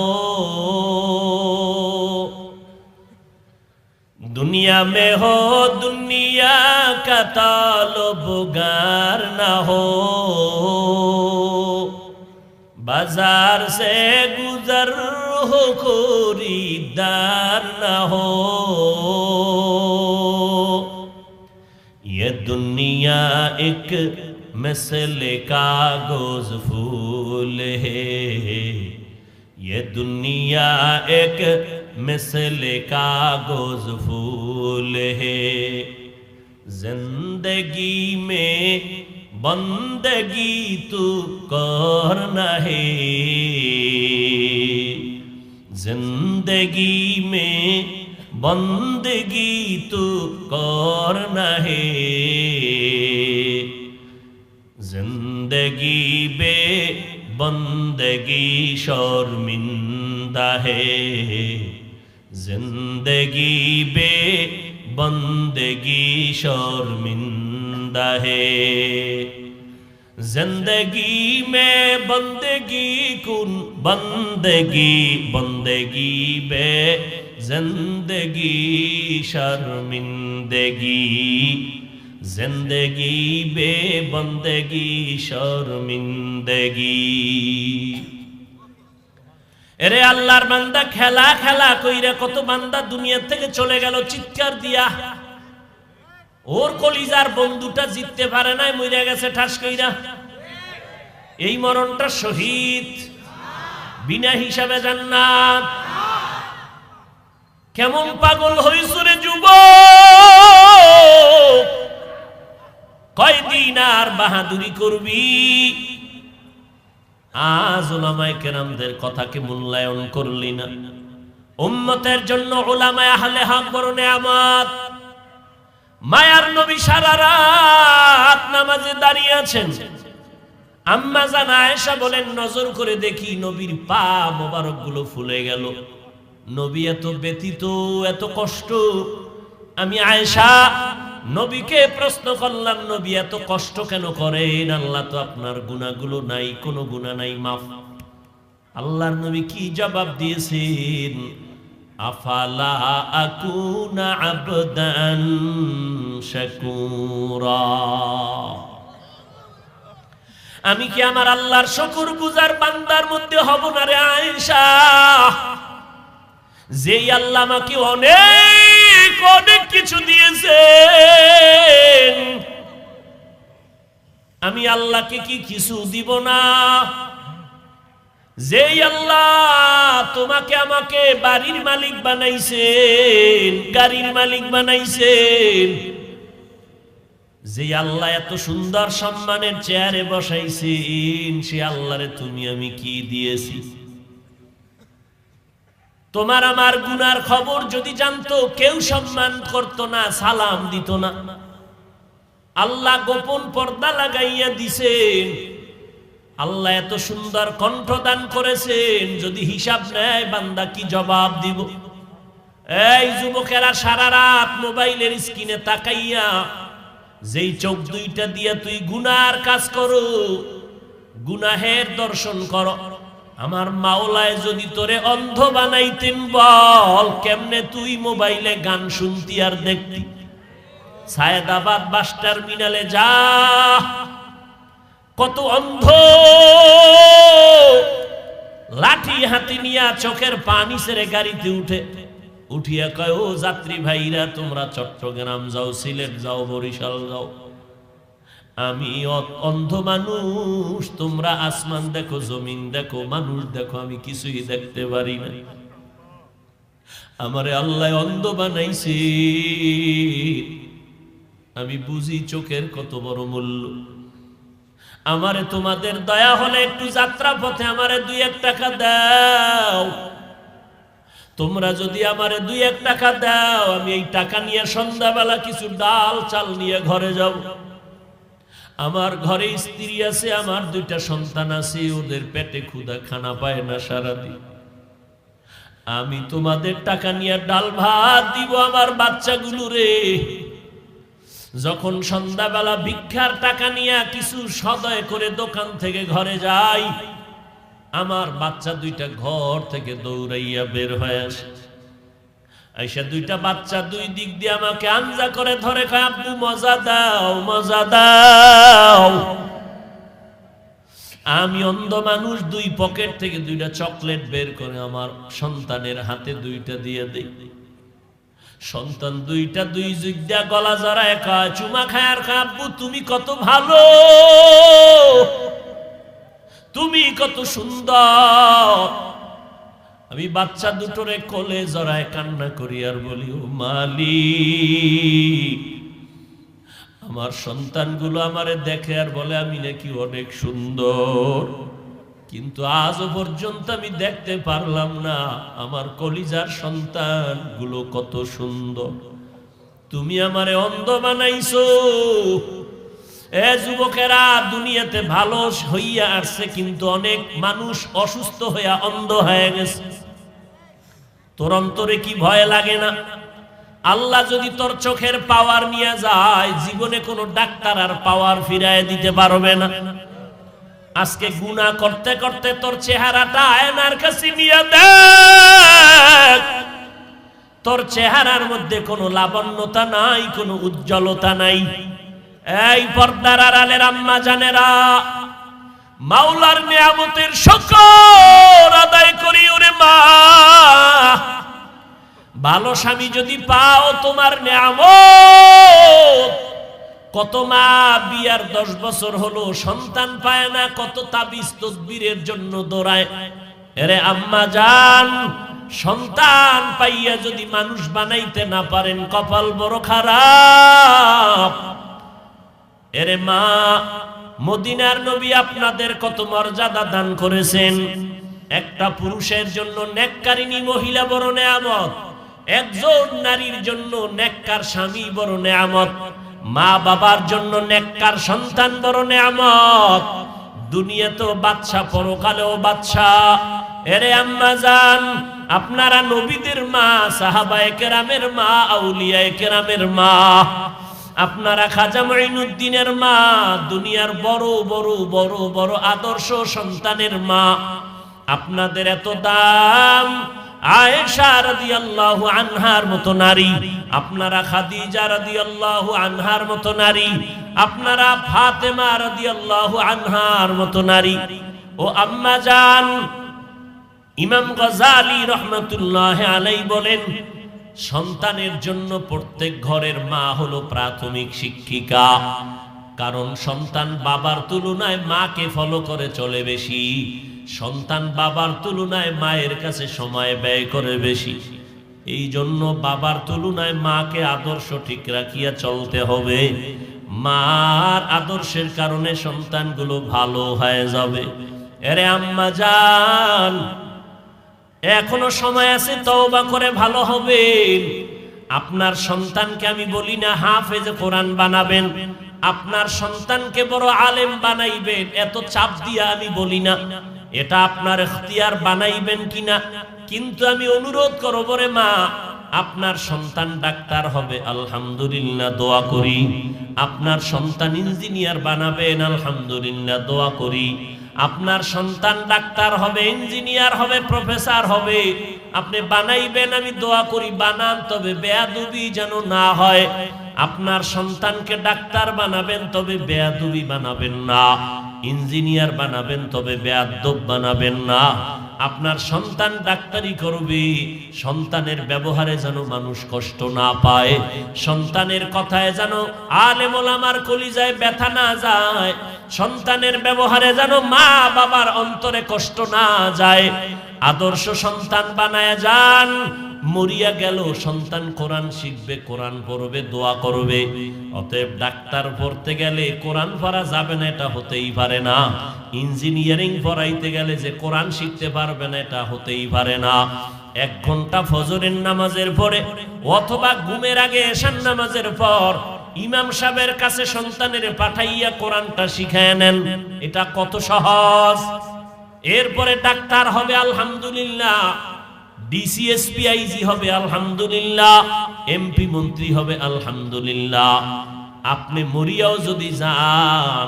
दुनिया में हो दुनिया का ताल्लुबगार ना हो, बाजार से गुजर हो खरीदार ना हो। ये दुनिया एक मिसल कागज फूल है, ये दुनिया एक मिसल कागज फूल है। जिंदगी में बंदगी तू करना है, जिंदगी में बंदगी तू करना है। जिंदगी बे बंदगी शर्मिंदा है, जिंदगी बे बंदगी शर्मिंदा है। जिंदगी में बंदगी कुन बंदगी, बंदगी बे जिंदगी शर्मिंदगी, जिंदगी बे बंदगी शर्मिंदगी। এরে আল্লাহর বান্দা খেলা খেলা কইরা কত বান্দা দুনিয়া থেকে চলে গেল চিৎকার দিয়া। ওর কলিজার বন্ধুটা জিততে পারে নাই, মরে গেছে ঠাস কইরা। এই মরণটা শহীদ, বিনা হিসাবে জান্নাত। কেমন পাগল হইছো রে যুবক, কয়দিন আর বাহাদুরি করবি? আজ উলামায়ে কেরামদের কথাকে মূল্যায়ন করলি না। উম্মতের জন্য উলামায়ে আহলে হক বড় নেয়ামত। মায়ার নবী সারা রাত নামাজে দাঁড়িয়ে আছেন। আম্মা জান আয়েশা বলেন, নজর করে দেখি নবীর পা মোবারক গুলো ফুলে গেল। নবী এত ব্যথিত, এত কষ্ট। আমি আয়েশা নবীকে প্রশ্ন করলাম, নবী এত কষ্ট কেন করেন? আল্লাহ তো আপনার গুনাহগুলো নাই, কোনো গুনাহ নাই, মাফ। আল্লাহর নবী কি জবাব দিয়েছেন? আফালা আকুনা আবদান শাকুরা, আমি কি আমার আল্লাহর শুকর গুজার বান্দার মধ্যে হব না রে আয়েশা? যেই আল্লাহ আমাকে অনেক অনেক কিছু দিয়েছেন, আমি আল্লাহকে কি কিছু দিব না? যেই আল্লাহ তোমাকে আমাকে বাড়ির মালিক বানাইছেন, গাড়ির মালিক বানাইছেন, যে আল্লাহ এত সুন্দর সম্মানের চেয়ারে বসাইছেন, সে আল্লাহরে তুমি আমি কি দিয়েছি? তোমার আমার গুনার খবর যদি জানতো, কেউ সম্মান করত না, সালাম দিত না। আল্লাহ গোপন পর্দা লাগাইয়া দিছেন। আল্লাহ এত সুন্দর কণ্ঠদান করেছেন, যদি হিসাব নেয় বান্দা কি জবাব দিব? এই যুবকেরা, সারা রাত মোবাইলের স্ক্রিনে তাকাইয়া যেই চোখ দুইটা দিয়া তুই গুনার কাজ করো, গুনাহের দর্শন করো, আমার মাওলায় যদি তোরে অন্ধ বানাইতেন, বল কেমনে তুই মোবাইলে গান শুনতি আর দেখতি? সায়েদাবাদ বাস টার্মিনালে যা, কত অন্ধ লাঠি হাতে নিয়া চোখের পানি ছেড়ে গাড়িতে উঠিয়া কয়, ও যাত্রী ভাইরা, তোমরা চট্টগ্রাম যাও, সিলেট যাও, বরিশাল যাও, আমি অন্ধ মানুষ, তোমরা আসমান দেখো, জমিন দেখো, মানুষ দেখো, আমি কিছুই দেখতে পারি না। আমারে আল্লাহ অন্ধ বানাইছে, আমি বুঝি চোখের কত বড় মূল্য। আমারে তোমাদের দয়া হলে একটু যাত্রা পথে আমারে 2-1 টাকা দাও, তোমরা যদি আমারে 2-1 টাকা দাও, আমি এই টাকা নিয়ে সন্ধ্যাবেলা কিছু ডাল চাল নিয়ে ঘরে যাব। আমার ঘরে স্ত্রী আছে, আমার 2টা সন্তান আছে, ওদের পেটে ক্ষুধা, খানা পায় না সারাদিন। আমি তোমাদের টাকা নিয়ে ডাল ভাত দিব আমার বাচ্চাগুলো রে। যখন সন্ধ্যাবেলা ভিক্ষার টাকা নিয়ে কিছু সদয় করে দোকান থেকে ঘরে যাই, আমার বাচ্চা 2টা ঘর থেকে দৌড়াইয়া বের হয়ে আসে। আইসা 2টা বাচ্চা 2 দিক দিয়ে আমাকে আঞ্জা করে ধরে, কয় আব্বু মজা দাও, মজা দাও। আমি অন্ধ মানুষ, 2 পকেট থেকে 2টা চকলেট বের করে আমার সন্তানের হাতে 2টা দিয়ে দেই। সন্তান 2টা 2 যুগ দিয়া গলা জড়ায় কয়, চুমা খায় আর কয় আব্বু তুমি কত ভালো, তুমি কত সুন্দর। আমি বাচ্চা দুটোরে কোলে জড়ায় কান্না করি আর বলি, ও মালিক, আমার সন্তানগুলো আমারে দেখে আর বলে আমি নাকি অনেক সুন্দর, কিন্তু আজও পর্যন্ত আমি দেখতে পারলাম না আমার কলিজার সন্তানগুলো কত সুন্দর। তুমি আমারে অন্ধ বানাইছো। এ যুবকেরা, দুনিয়াতে ভালো হইয়া আসছে, কিন্তু অনেক মানুষ অসুস্থ হইয়া অন্ধ হয়ে গেছে। তোর অন্তরে কি ভয় লাগে না? আল্লাহ যদি তোর চোখের পাওয়ার নিয়ে যায়, জীবনে কোনো ডাক্তার আর পাওয়ার ফিরায় দিতে পারবে না। আজকে গুনাহ করতে করতে তোর চেহারাটা আয়নার কাছে নিয়ে দেখ, তোর চেহারার মধ্যে কোনো লাবণ্যতা নাই, কোনো উজ্জ্বলতা নাই। এই পর্দার আড়ালের আম্মা জানেরা, মাওলার নিয়ামতের শুকর আদায় করি ওরে মা। ভালো স্বামী যদি পাও তোমার নিয়ামত। কত মা বিয়ার 10 বছর হলো সন্তান পায় না, কত তাবিজ তদবিরের জন্য দৌড়ায়। এরে আম্মা জান, সন্তান পাইয়া যদি মানুষ বানাইতে না পারেন, কপাল বড় খারাপ। এরে মা, মদিনার নবী আপনাদের কত মর্যাদা দান করেছেন। একটা পুরুষের জন্য নেককারিনী মহিলা বড় নেয়ামত, একজন নারীর জন্য নেককার স্বামী বড় নেয়ামত, মা বাবার জন্য নেককার সন্তান বড় নেয়ামত। দুনিয়াতেও বাদশা, পরকালেও বাদশা। এরে আম্মা জান, আপনারা নবীদের মা, সাহাবায়ে কেরামের মা, আউলিয়ায়ে কেরামের মা, আপনারা খাজা মুঈনুদ্দিনের মা, দুনিয়ার বড় বড় বড় বড় আদর্শ সন্তানের মা। আপনাদের এত দাম। আয়েশা রাদিয়াল্লাহু আনহার মতো নারী, আপনারা খাদিজা রাদিয়াল্লাহু আনহার মতো নারী, আপনারা ফাতেমা রাদিয়াল্লাহু আনহার মতো নারী। ও আম্মা জান, ইমাম গজালি রহমাতুল্লাহ আলাইহি বলেন, সন্তানের জন্য প্রত্যেক ঘরের মা হলো প্রাথমিক শিক্ষিকা। কারণ সন্তান বাবার তুলনায় মাকে ফলো করে চলে বেশি, সন্তান বাবার তুলনায় মায়ের কাছে সময় ব্যয় করে বেশি। এই জন্য বাবার তুলনায় মাকে আদর্শ ঠিক রাখিয়া চলতে হবে। মার আদর্শের কারণে সন্তানগুলো ভালো হয়ে যাবে। এরে আম্মা জান, এখনো সময় আছে, তওবা করে ভালো হবেন। আপনার সন্তানকে আমি বলি না হাফেজে কোরআন বানাবেন, আপনার সন্তানকে বড় আলেম বানাইবেন, এত চাপ দিয়া আমি বলি না। এটা আপনার ইখতিয়ার, বানাইবেন কিনা। কিন্তু আমি অনুরোধ করব রে মা, আপনার সন্তান ডাক্তার হবে, আলহামদুলিল্লাহ, দোয়া করি। আপনার সন্তান ইঞ্জিনিয়ার বানাবেন, আলহামদুলিল্লাহ, দোয়া করি। আপনার সন্তান ডাক্তার হবে, ইঞ্জিনিয়ার হবে, প্রফেসর হবে, আপনি বানাইবেন, আমি দোয়া করি। বানান, তবে বেয়াদবি যেন না হয়। আপনার সন্তানকে ডাক্তার বানাবেন, তবে বেয়াদবি বানাবেন না। ইঞ্জিনিয়ার বানাবেন, তবে বেয়াদব বানাবেন না। আপনার সন্তান ডাক্তারি করবে, সন্তানের ব্যবহারে যেন মানুষ কষ্ট না পায়, সন্তানের কথায় যেন আলেম ওলামার কলিজায় ব্যথা না যায়, সন্তানের ব্যবহারে যেন মা বাবার অন্তরে কষ্ট না যায়। আদর্শ সন্তান বানায় যান। মরিয়া গেল, সন্তান কোরআন শিখবে, কোরআন পড়বে, দোয়া করবে। অতএব ডাক্তার পড়তে গেলে কোরআন পড়া যাবে না, এটা হতেই পারে না। ইঞ্জিনিয়ারিং পড়াইতে গেলে যে কোরআন শিখতে পারবে না, এটা হতেই পারে না। 1 ঘন্টা ফজরের নামাজের পরে অথবা ঘুমের আগে এশার নামাজের পর ইমাম সাহেবের কাছে সন্তানের পাঠাইয়া কোরআনটা শিখায় নেন। এটা কত সহজ। এরপরে ডাক্তার হবে আলহামদুলিল্লাহ, ডিসিএসপি আইজি হবে আলহামদুলিল্লাহ, এমপি মন্ত্রী হবে আলহামদুলিল্লাহ। আপনি মরিয়াও যদি যান,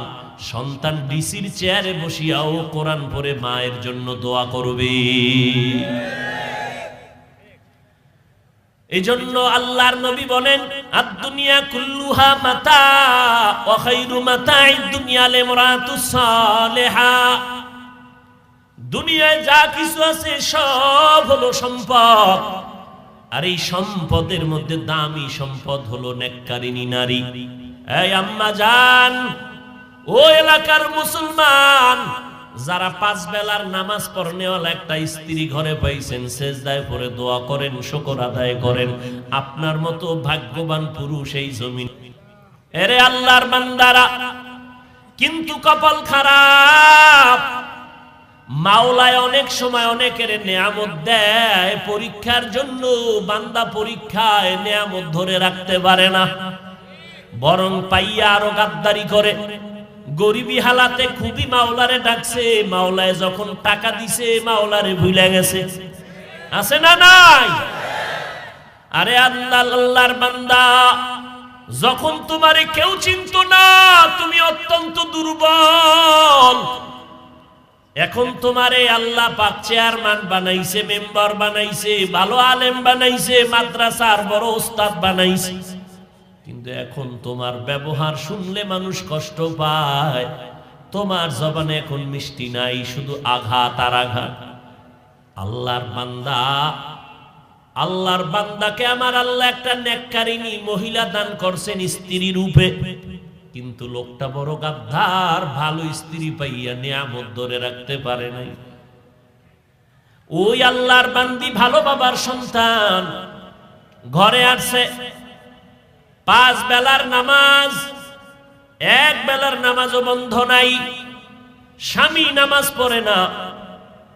সন্তান ডিসির চেয়ারে বসিয়াও কোরআন পড়ে মায়ের জন্য দোয়া করবে। এজন্য আল্লাহর নবী বলেন, আদ-দুনিয়া কুল্লুহা মাতা ওয়া খায়রু মাতা'id দুনিয়া লিমরাতুস সালিহা। দুনিয়ায় যা কিছু আছে সব হলো সম্পদ, আর এই সম্পদের মধ্যে দামি সম্পদ হলো নেককারিনী নারী। এই আম্মা জান, ও এলাকার মুসলমান, যারা 5 বেলার নামাজ পড়নেওয়ালা একটা স্ত্রী ঘরে পাইছেন, সেজদায় পড়ে দোয়া করেন, শুকর আদায় করেন, আপনার মতো ভাগ্যবান পুরুষ এই জমিন। এরে আল্লাহর বান্দারা, কিন্তু কপাল খারাপ, মাওলায় অনেক সময় অনেকের নেয়ামত দেয় পরীক্ষার জন্য, বান্দা পরীক্ষায় নেয়ামত ধরে রাখতে পারে না, বরং পাইয়া আরো গাদ্দারি করে। গরিবী হালাতে খুবই মাওলারে ডাকছে, মাওলায় যখন টাকা দিছে মাওলারে ভুলে গেছে। আছে না নাই? আরে আল্লাহর বান্দা, যখন তোমারে কেউ চিনত না, তুমি অত্যন্ত দুর্বল, এখন তোমারে আল্লাহ পাক চেয়ারম্যান বানাইছে, মেম্বার বানাইছে, ভালো আলেম বানাইছে, মাদ্রাসার বড় ওস্তাদ বানাইছে, কিন্তু এখন তোমার ব্যবহার শুনলে মানুষ কষ্ট পায়। তোমার জবানে এখন মিষ্টি নাই, শুধু আঘাত আর আঘাত। আল্লাহর বান্দাকে আমার আল্লাহ একটা নেককারিনী মহিলা দান করছেন স্ত্রী রূপে, কিন্তু লোকটা বড় গাদ্দার, ভালো স্ত্রী পাইয়া নিয়ামত ধরে রাখতে পারে নাই। ওই আল্লাহর বান্দি ভালো বাবার সন্তান, ঘরে আসছে 5 বেলার নামাজ, 1 বেলার নামাজও বন্ধ নাই। স্বামী নামাজ পড়ে না,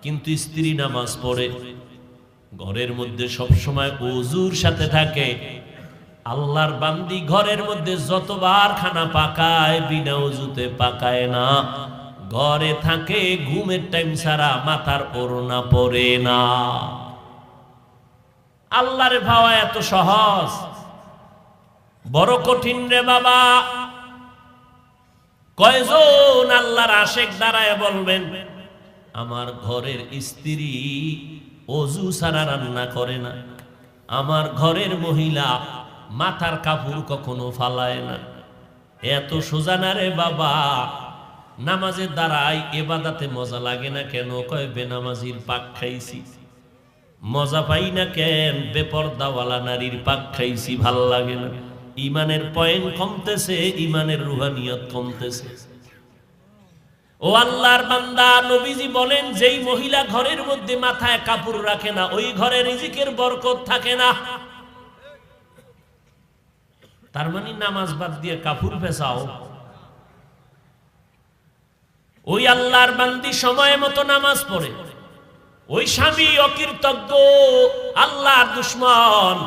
কিন্তু স্ত্রী নামাজ পড়ে, ঘরের মধ্যে সব সময় ওযুর সাথে থাকে। আল্লাহর বান্দি ঘরের মধ্যে যতবার খানা পাকায় বিনা ওযুতে পাকায় না, ঘরে থাকে ঘুমের টাইম ছাড়া মাথার ওড়না পরে না। আল্লাহরে ভাবা এত সহজ? বড় কঠিন রে বাবা। কয়জন আল্লাহর আশেক দাঁড়ায় বলবেন, আমার ঘরের স্ত্রী ওযু ছাড়া রান্না করে না, আমার ঘরের মহিলা মাথার কাপড় কখনো ফালায় না। এত সোজা না রে বাবা। নামাজের দ্বারাই ইবাদতে মজা লাগে না কেন? কয় বেনামাজির পাক খাইছি। মজা পাই না কেন? বেপরদাওয়ালা নারীর পাক খাইছি, ভাল লাগে না। ইমানের পয়েন্ট কমতেছে, ইমানের রুহানিয়ত কমতেছে। ও আল্লাহর বান্দা, নবীজি বলেন, যেই মহিলা ঘরের মধ্যে মাথায় কাপড় রাখে না, ওই ঘরে রিজিকের বরকত থাকে না। তার মানে নামাজ বাদ দিয়ে কাপড় পেছাও। ওই আল্লাহর বান্দি সময় মতো নামাজ পড়ে, ওই স্বামী অকৃতজ্ঞ, আল্লাহর দুশমন।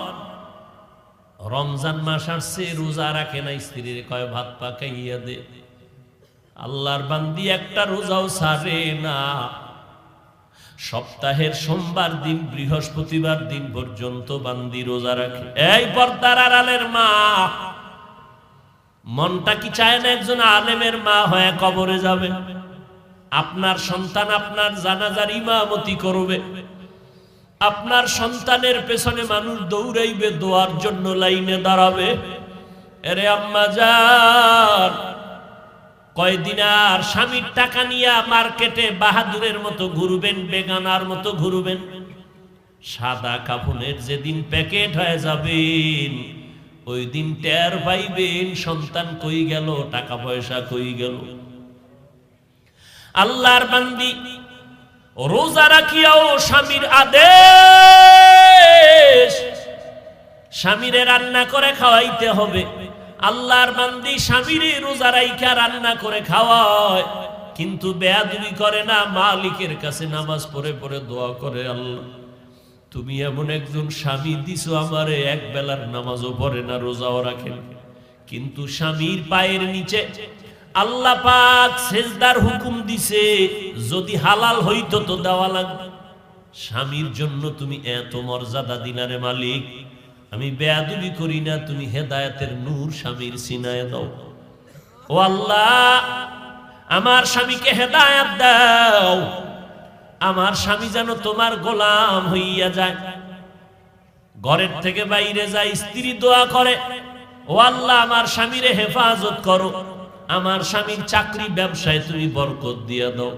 রমজান মাস আসছে, রোজা রাখে না, স্ত্রীর কয় ভাত পাকাইয়া দে। আল্লাহর বান্দি একটা রোজাও ছাড়ে না। সপ্তাহের সোমবার দিন বৃহস্পতিবার দিন পর্যন্ত বান্দি রোজা রাখে। এই পর্দার আড়ালের মা, মনটা কি চায় না একজন আলেমের মা হয়ে কবরে যাবে? আপনার সন্তান আপনার জানাজার ইমামতি করবে, আপনার সন্তানের পেছনে মানুষ দৌড়াইবে, দোয়ার জন্য লাইনে দাঁড়াবে। এরে আম্মা জান, কয়দিন আর স্বামীর টাকা নিয়ে মার্কেটে বাহাদুরের মতো ঘুরবেন, বেগানার মতো ঘুরবেন? সাদা কাফনের যেদিন প্যাকেট হয়ে যাবেন, ওই দিন টের পাইবেন সন্তান কই গেল, টাকা পয়সা কই গেল। আল্লাহর বান্দি রোজা রাখিয়াও স্বামীর আদেশ স্বামীরে রান্না করে খাওয়াইতে হবে। আল্লাহর বান্দি স্বামীরে রোজা রাইখা রান্না করে খাওয়ায়, কিন্তু বেয়াদবি করে না, মালিকের কাছে নামাজ পড়ে পড়ে দোয়া করে, আল্লাহ তুমি এমন একজন স্বামী দিছো আমারে, এক বেলার নামাজও পড়ে না, রোজাও রাখেন, কিন্তু স্বামীর পায়ের নিচে আল্লাহ পাক সেজদার হুকুম দিছে, যদি হালাল হইতো তো দেওয়া লাগবে। স্বামীর জন্য তুমি এত মর্যাদা দিলারে মালিক, আমি বেয়াদবি করি না, তুমি হেদায়েতের নূর স্বামীর সিনায় দাও। ও আল্লাহ, আমার স্বামীকে হেদায়েত দাও, আমার স্বামী যেন তোমার গোলাম হইয়া যায়। ঘরের থেকে বাইরে যায়, স্ত্রী দোয়া করে, ও আল্লাহ আমার স্বামীরে হেফাজত করো, আমার স্বামীর চাকরি ব্যবসায় তুমি বরকত দিয়া দাও।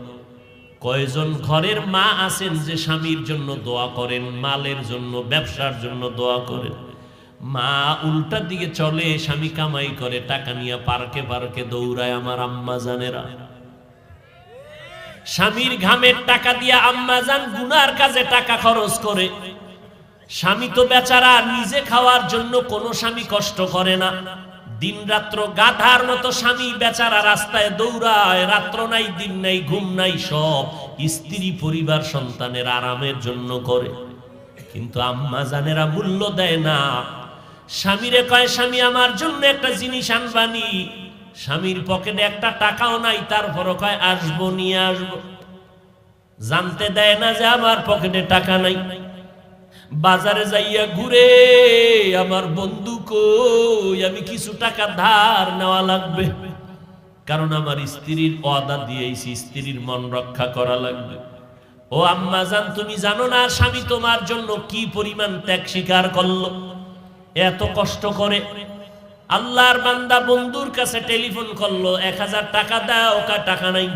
কয়জন ঘরের মা আছেন যে স্বামীর জন্য দোয়া করেন, মালের জন্য, ব্যবসার জন্য দোয়া করেন? মা উল্টা দিকে চলে, স্বামী কামাই করে, টাকা নিয়ে পার্কে পার্কে দৌড়ায়। আমার আম্মা জানেরা, স্বামীর ঘামের টাকা দিয়ে আম্মা জান গুনার কাজে টাকা খরচ করে। স্বামী তো বেচারা নিজে খাওয়ার জন্য কোনো স্বামী কষ্ট করে না, দিন রাত্র গাধার মতো স্বামী বেচারা রাস্তায় দৌড়ায়, রাত্র নাই দিন নাই ঘুম নাই, সব স্ত্রী পরিবার সন্তানের আরামের জন্য করে। কিন্তু আম্মা জানেরা মূল্য দেয় না। স্বামীরে কয়, স্বামী আমার জন্য একটা জিনিস আনবানি, স্বামীর পকেটে একটা টাকাও নাই, তারপরও কয় আসবো, নিয়ে আসবো। জানতে দেয় না যে আমার পকেটে টাকা নাই। বাজারে যাইয়া ঘুরে, আমার বন্ধু কই, আমি কিছু টাকা ধার নেওয়া লাগবে, কারণ আমার স্ত্রীর ওয়াদা দিয়েছি, স্ত্রীর মন রক্ষা করা লাগবে। ও আম্মা জান, তুমি জানো না স্বামী তোমার জন্য কি পরিমাণ ত্যাগ স্বীকার করলো, এত কষ্ট করে। আল্লাহর বান্দা বন্ধুর কাছে টেলিফোন করলো, 1000 টাকা দাও, টাকা নাই।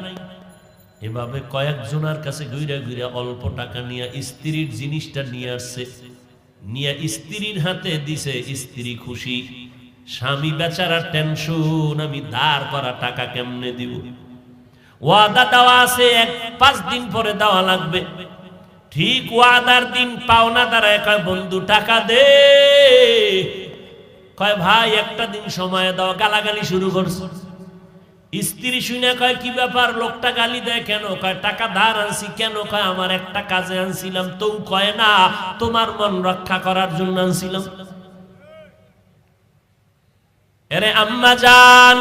এভাবে কয়েকজনের কাছে ঘুরে ঘুরে অল্প টাকা নিয়ে স্ত্রীর জিনিসটা নিয়ে আসছে, নিয়ে স্ত্রীর হাতে দিছে। স্ত্রী খুশি, স্বামী বেচারা টেনশন, আমি ধার করা টাকা কেমনে দিব। ওয়াদা দেওয়া আছে 5 দিন পরে দেওয়া লাগবে। ঠিক ওয়াদার দিন পাওনা দাঁড়ায়, কয় বন্ধু টাকা দে। কয় ভাই একটা দিন সময় দাও। গালাগালি শুরু করছে। স্ত্রী শুনে কয় কি ব্যাপার, লোকটা গালি দেয় কেন? কয় টাকা ধার আনছি। কেন? কয় আমার একটা কাজে আনছিলাম। তো কয় না, তোমার মন রক্ষা করার জন্য আনছিলাম। আরে আম্মা জান,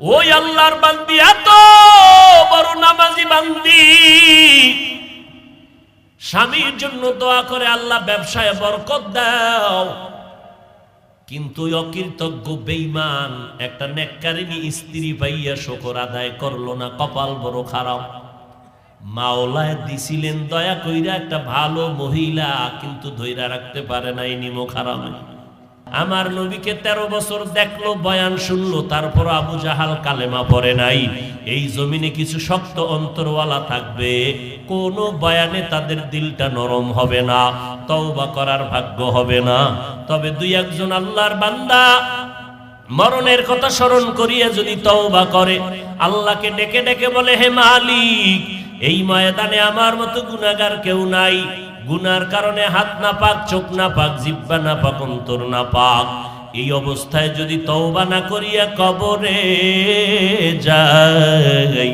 ওই আল্লাহর বান্দি, এত বড় নামাজি বান্দি, স্বামীর জন্য দোয়া করে, আল্লাহ ব্যবসায় বরকত দাও। কিন্তু অকৃতজ্ঞ বেঈমান একটা নেককারিনী স্ত্রী পাইয়া শুকর আদায় করলো না, কপাল বড় খারাপ। মাওলায় দিছিলেন দয়া কইরা একটা ভালো মহিলা, কিন্তু ধইরা রাখতে পারে নাই নিমক হারামে। আমার নবীকে 13 বছর দেখলো, বয়ান শুনলো, তারপর আবু জাহাল কালেমা পড়ে নাই। এই জমিনে কিছু শক্ত অন্তরওয়ালা থাকবে, কোন বয়ানে তাদের দিলটা নরম হবে না, তওবা করার ভাগ্য হবে না। তবে 2-1 আল্লাহর বান্দা মরণের কথা স্মরণ করিয়া যদি তওবা করে, আল্লাহকে ডেকে ডেকে বলে, হে মালিক, এই ময়দানে আমার মতো গুনাহগার কেউ নাই। গুনার কারণে হাত না পাক, চোখ না পাক, জিহ্বা না পাক, অন্তর না পাক। এই অবস্থায় যদি তওবা না করিয়া কবরে যাই,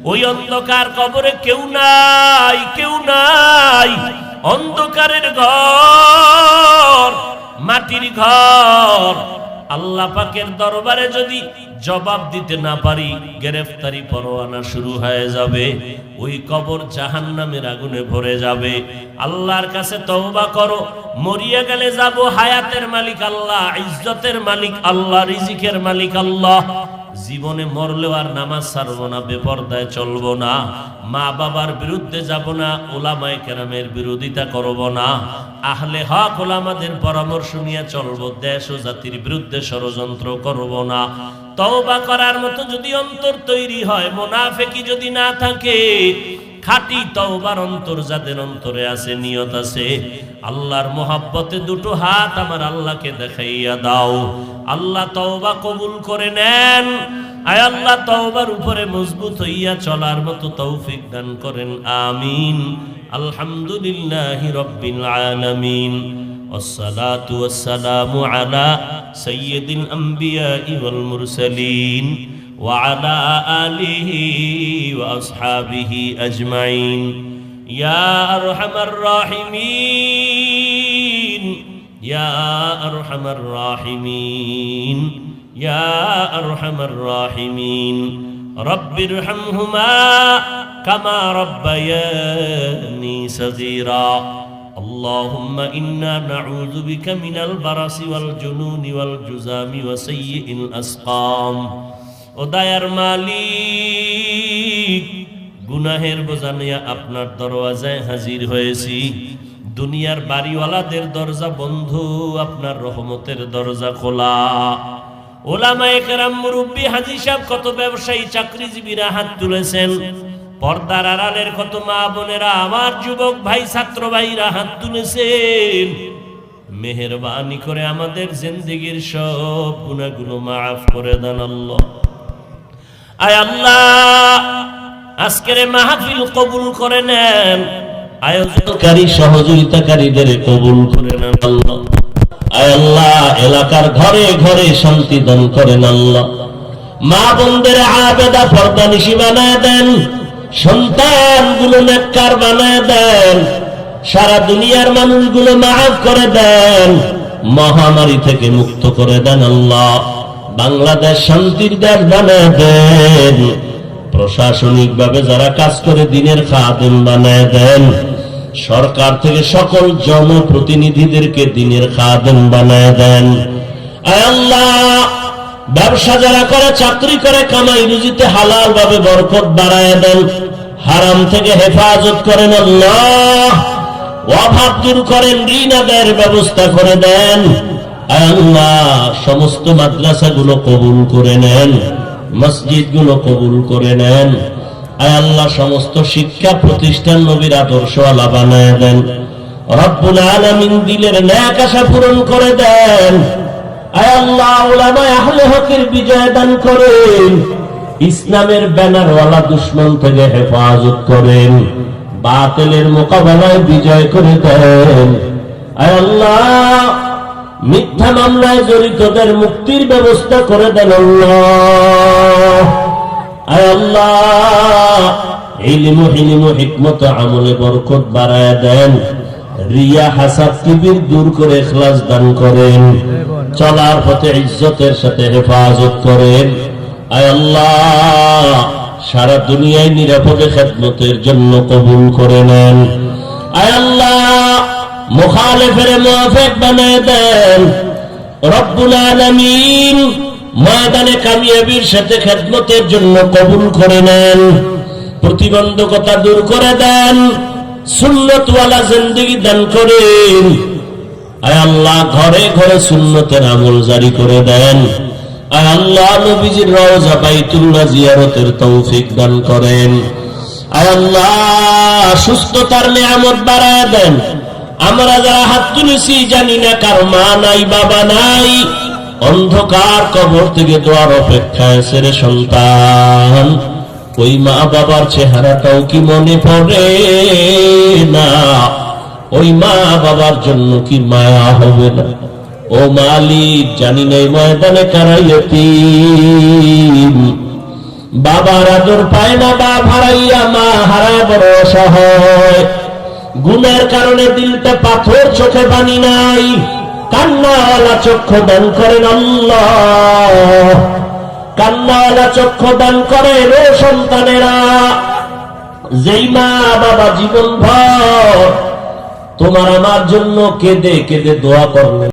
ওই অন্ধকার কবরে কেউ নাই, কেউ নাই। অন্ধকারের ঘর, মাটির ঘর, আল্লাহ পাকের দরবারে যদি জবাব দিতে না পারি, গ্রেফতারি পরোয়ানা শুরু হয়ে যাবে। ওই কবর জাহান্নামের আগুনে ভরে যাবে। আল্লাহর কাছে তওবা করো। মরিয়া গেলে যাব, হায়াতের মালিক আল্লাহ, ইজ্জতের মালিক আল্লাহ, রিজিকের মালিক আল্লাহ। জীবনে মরলেও আর নামাজ ছাড়বো না, বেপরদায় চলবো না, মা বাবার বিরুদ্ধে যাব না, ওলামায়ে কেরামের বিরোধিতা করব না, আহলে হক ওলামাদের পরামর্শ নিয়ে চলবো, দেশ ও জাতির বিরুদ্ধে ষড়যন্ত্র করব না। তওবা করার মতো যদি অন্তর তৈরি হয়, মুনাফিকি যদি না থাকে, খাঁটি তওবার অন্তর যাদের অন্তরে আছে, নিয়ত আছে, আল্লাহর মোহাব্বতে 2 হাত আমার আল্লাহকে দেখাইয়া দাও। আল্লাহ তওবা কবুল করে নেন। আয় আল্লাহ, তওবার উপরে মজবুত হইয়া চলার মতো তৌফিক দান করেন। আমিন। আলহামদুলিল্লাহি রাব্বিল আলামিন। والصلاة والسلام على سيد الأنبياء والمرسلين وعلى آله وأصحابه أجمعين يا أرحم الراحمين يا أرحم الراحمين يا أرحم الراحمين رب ارحمهما كما ربياني صغيرا اللهم إنا نعوذ بك من البرص والجنون والجذام وسيء الأسقام ও দয়ার মালিক গুনাহের বোঝা নিয়ে আপনার দরওয়াজায় হাজির হয়েছি দুনিয়ার বাড়িওয়ালাদের দরজা বন্ধ আপনার রহমতের দরজা খোলা ওলামায়ে কেরাম মুরব্বি হাজী সাহেব কত ব্যবসায়ী চাকরিজীবীরা হাত তুলেছেন পর্দার আড়ালের কত মা বোনেরা আমার যুবক ভাই ছাত্র ভাইরা হাত তুলেছেন মেহেরবানি করে আমাদের জিন্দেগীর সব গুনাহগুলো মাফ করে দেন আল্লাহ আয় আল্লাহ আজকের মাহফিল কবুল করে নেন আয়োজনকারী সহযোগিতাকারীদের কবুল করে নেন আল্লাহ আয় আল্লাহ এলাকার ঘরে ঘরে শান্তি দান করেন আল্লাহ মা বোনদের আবেদা পর্দানিশী বানায় দেন সন্তানগুলো নেককার বানায় দেন সারা দুনিয়ার মানুষগুলো মাফ করে দেন মহামারী থেকে মুক্ত করে দেন আল্লাহ বাংলাদেশ শান্তির দেশ বানায় দেন প্রশাসনিকভাবে যারা কাজ করে দিনের খাদেম বানায় দেন সরকার থেকে সকল জনপ্রতিনিধিদেরকে দিনের খাদেম বানায় দেন আয় আল্লাহ ব্যবসা যারা করে চাকরি করে কামাই রুজিতে হালাল ভাবে বরকত বাড়ায় দেন হারাম থেকে হেফাজত করেন আল্লাহ অভাব দূর করেন ঋণ আদায়ের ব্যবস্থা করে দেন আয় আল্লাহ সমস্ত মাদ্রাসাগুলো কবুল করে নেন মসজিদগুলো কবুল করে নেন আয় আল্লাহ সমস্ত শিক্ষা প্রতিষ্ঠান নবীর আদর্শওয়ালা বানায় দেন রব্বুল আলামিন দিলের ন্যাক আশা পূরণ করে দেন আয় আল্লাহ উলামায়ে আহলে হকের বিজয় দান করেন ইসলামের ব্যানারওয়ালা দুশমন থেকে হেফাজত করেন বাতিলের মোকাবেলায় বিজয় করে দেন আয় আল্লাহ মিথ্যা মামলায় জড়িতদের মুক্তির ব্যবস্থা করে দেন আল্লাহ আয় আল্লাহ ইলম হিকমত আমলে বরকত বাড়ায় দেন রিয়া হাসাদ কিবির দূর করে ইখলাস দান করেন চলার পথে ইজ্জতের সাথে হেফাজত করেন আয় আল্লাহ সারা দুনিয়ায় নিরাপদে খেদমতের জন্য কবুল করে নেন আয় আল্লাহ মুখালিফের মুওয়াফিক বানায় দেন রব্বুল আলামিন ময়দানে কামিয়াবির সাথে খেদমতের জন্য কবুল করে নেন প্রতিবন্ধকতা দূর করে দেন সুন্নতওয়ালা জিন্দেগি দান করেন আয় আল্লাহ ঘরে ঘরে সুন্নতের আমল জারি করে দেন আয় আল্লাহ নবীজির রওজা বাইতুল্লাহ জিয়ারতের তৌফিক দান করেন আয় আল্লাহ সুস্থতার নিয়ামত বাড়ায় দেন আমরা যারা হাত তুলেছি জানি না কারো মা নাই বাবা নাই অন্ধকার কবর থেকে দোয়ার অপেক্ষায় ছেড়ে সন্তান ওই মা বাবার চেহারাটাও কি মনে পড়ে না ওই মা বাবার জন্য কি মায়া হবে না ও মালিক জানি না এই ময়দানে কারা ইয়তীম বাবার আদর পায় না বাপ হারাইয়া মা হারায় বড় অসহায় গুনার কারণে দিলটা পাথর চোখে পানি নাই কান্নাওয়ালা চক্ষু দান করেন আল্লাহ কান্নাওয়ালা চক্ষু দান করেন ও সন্তানেরা যেই মা বাবা জীবন ভর তোমার আমার জন্য কেঁদে কেঁদে দোয়া করলেন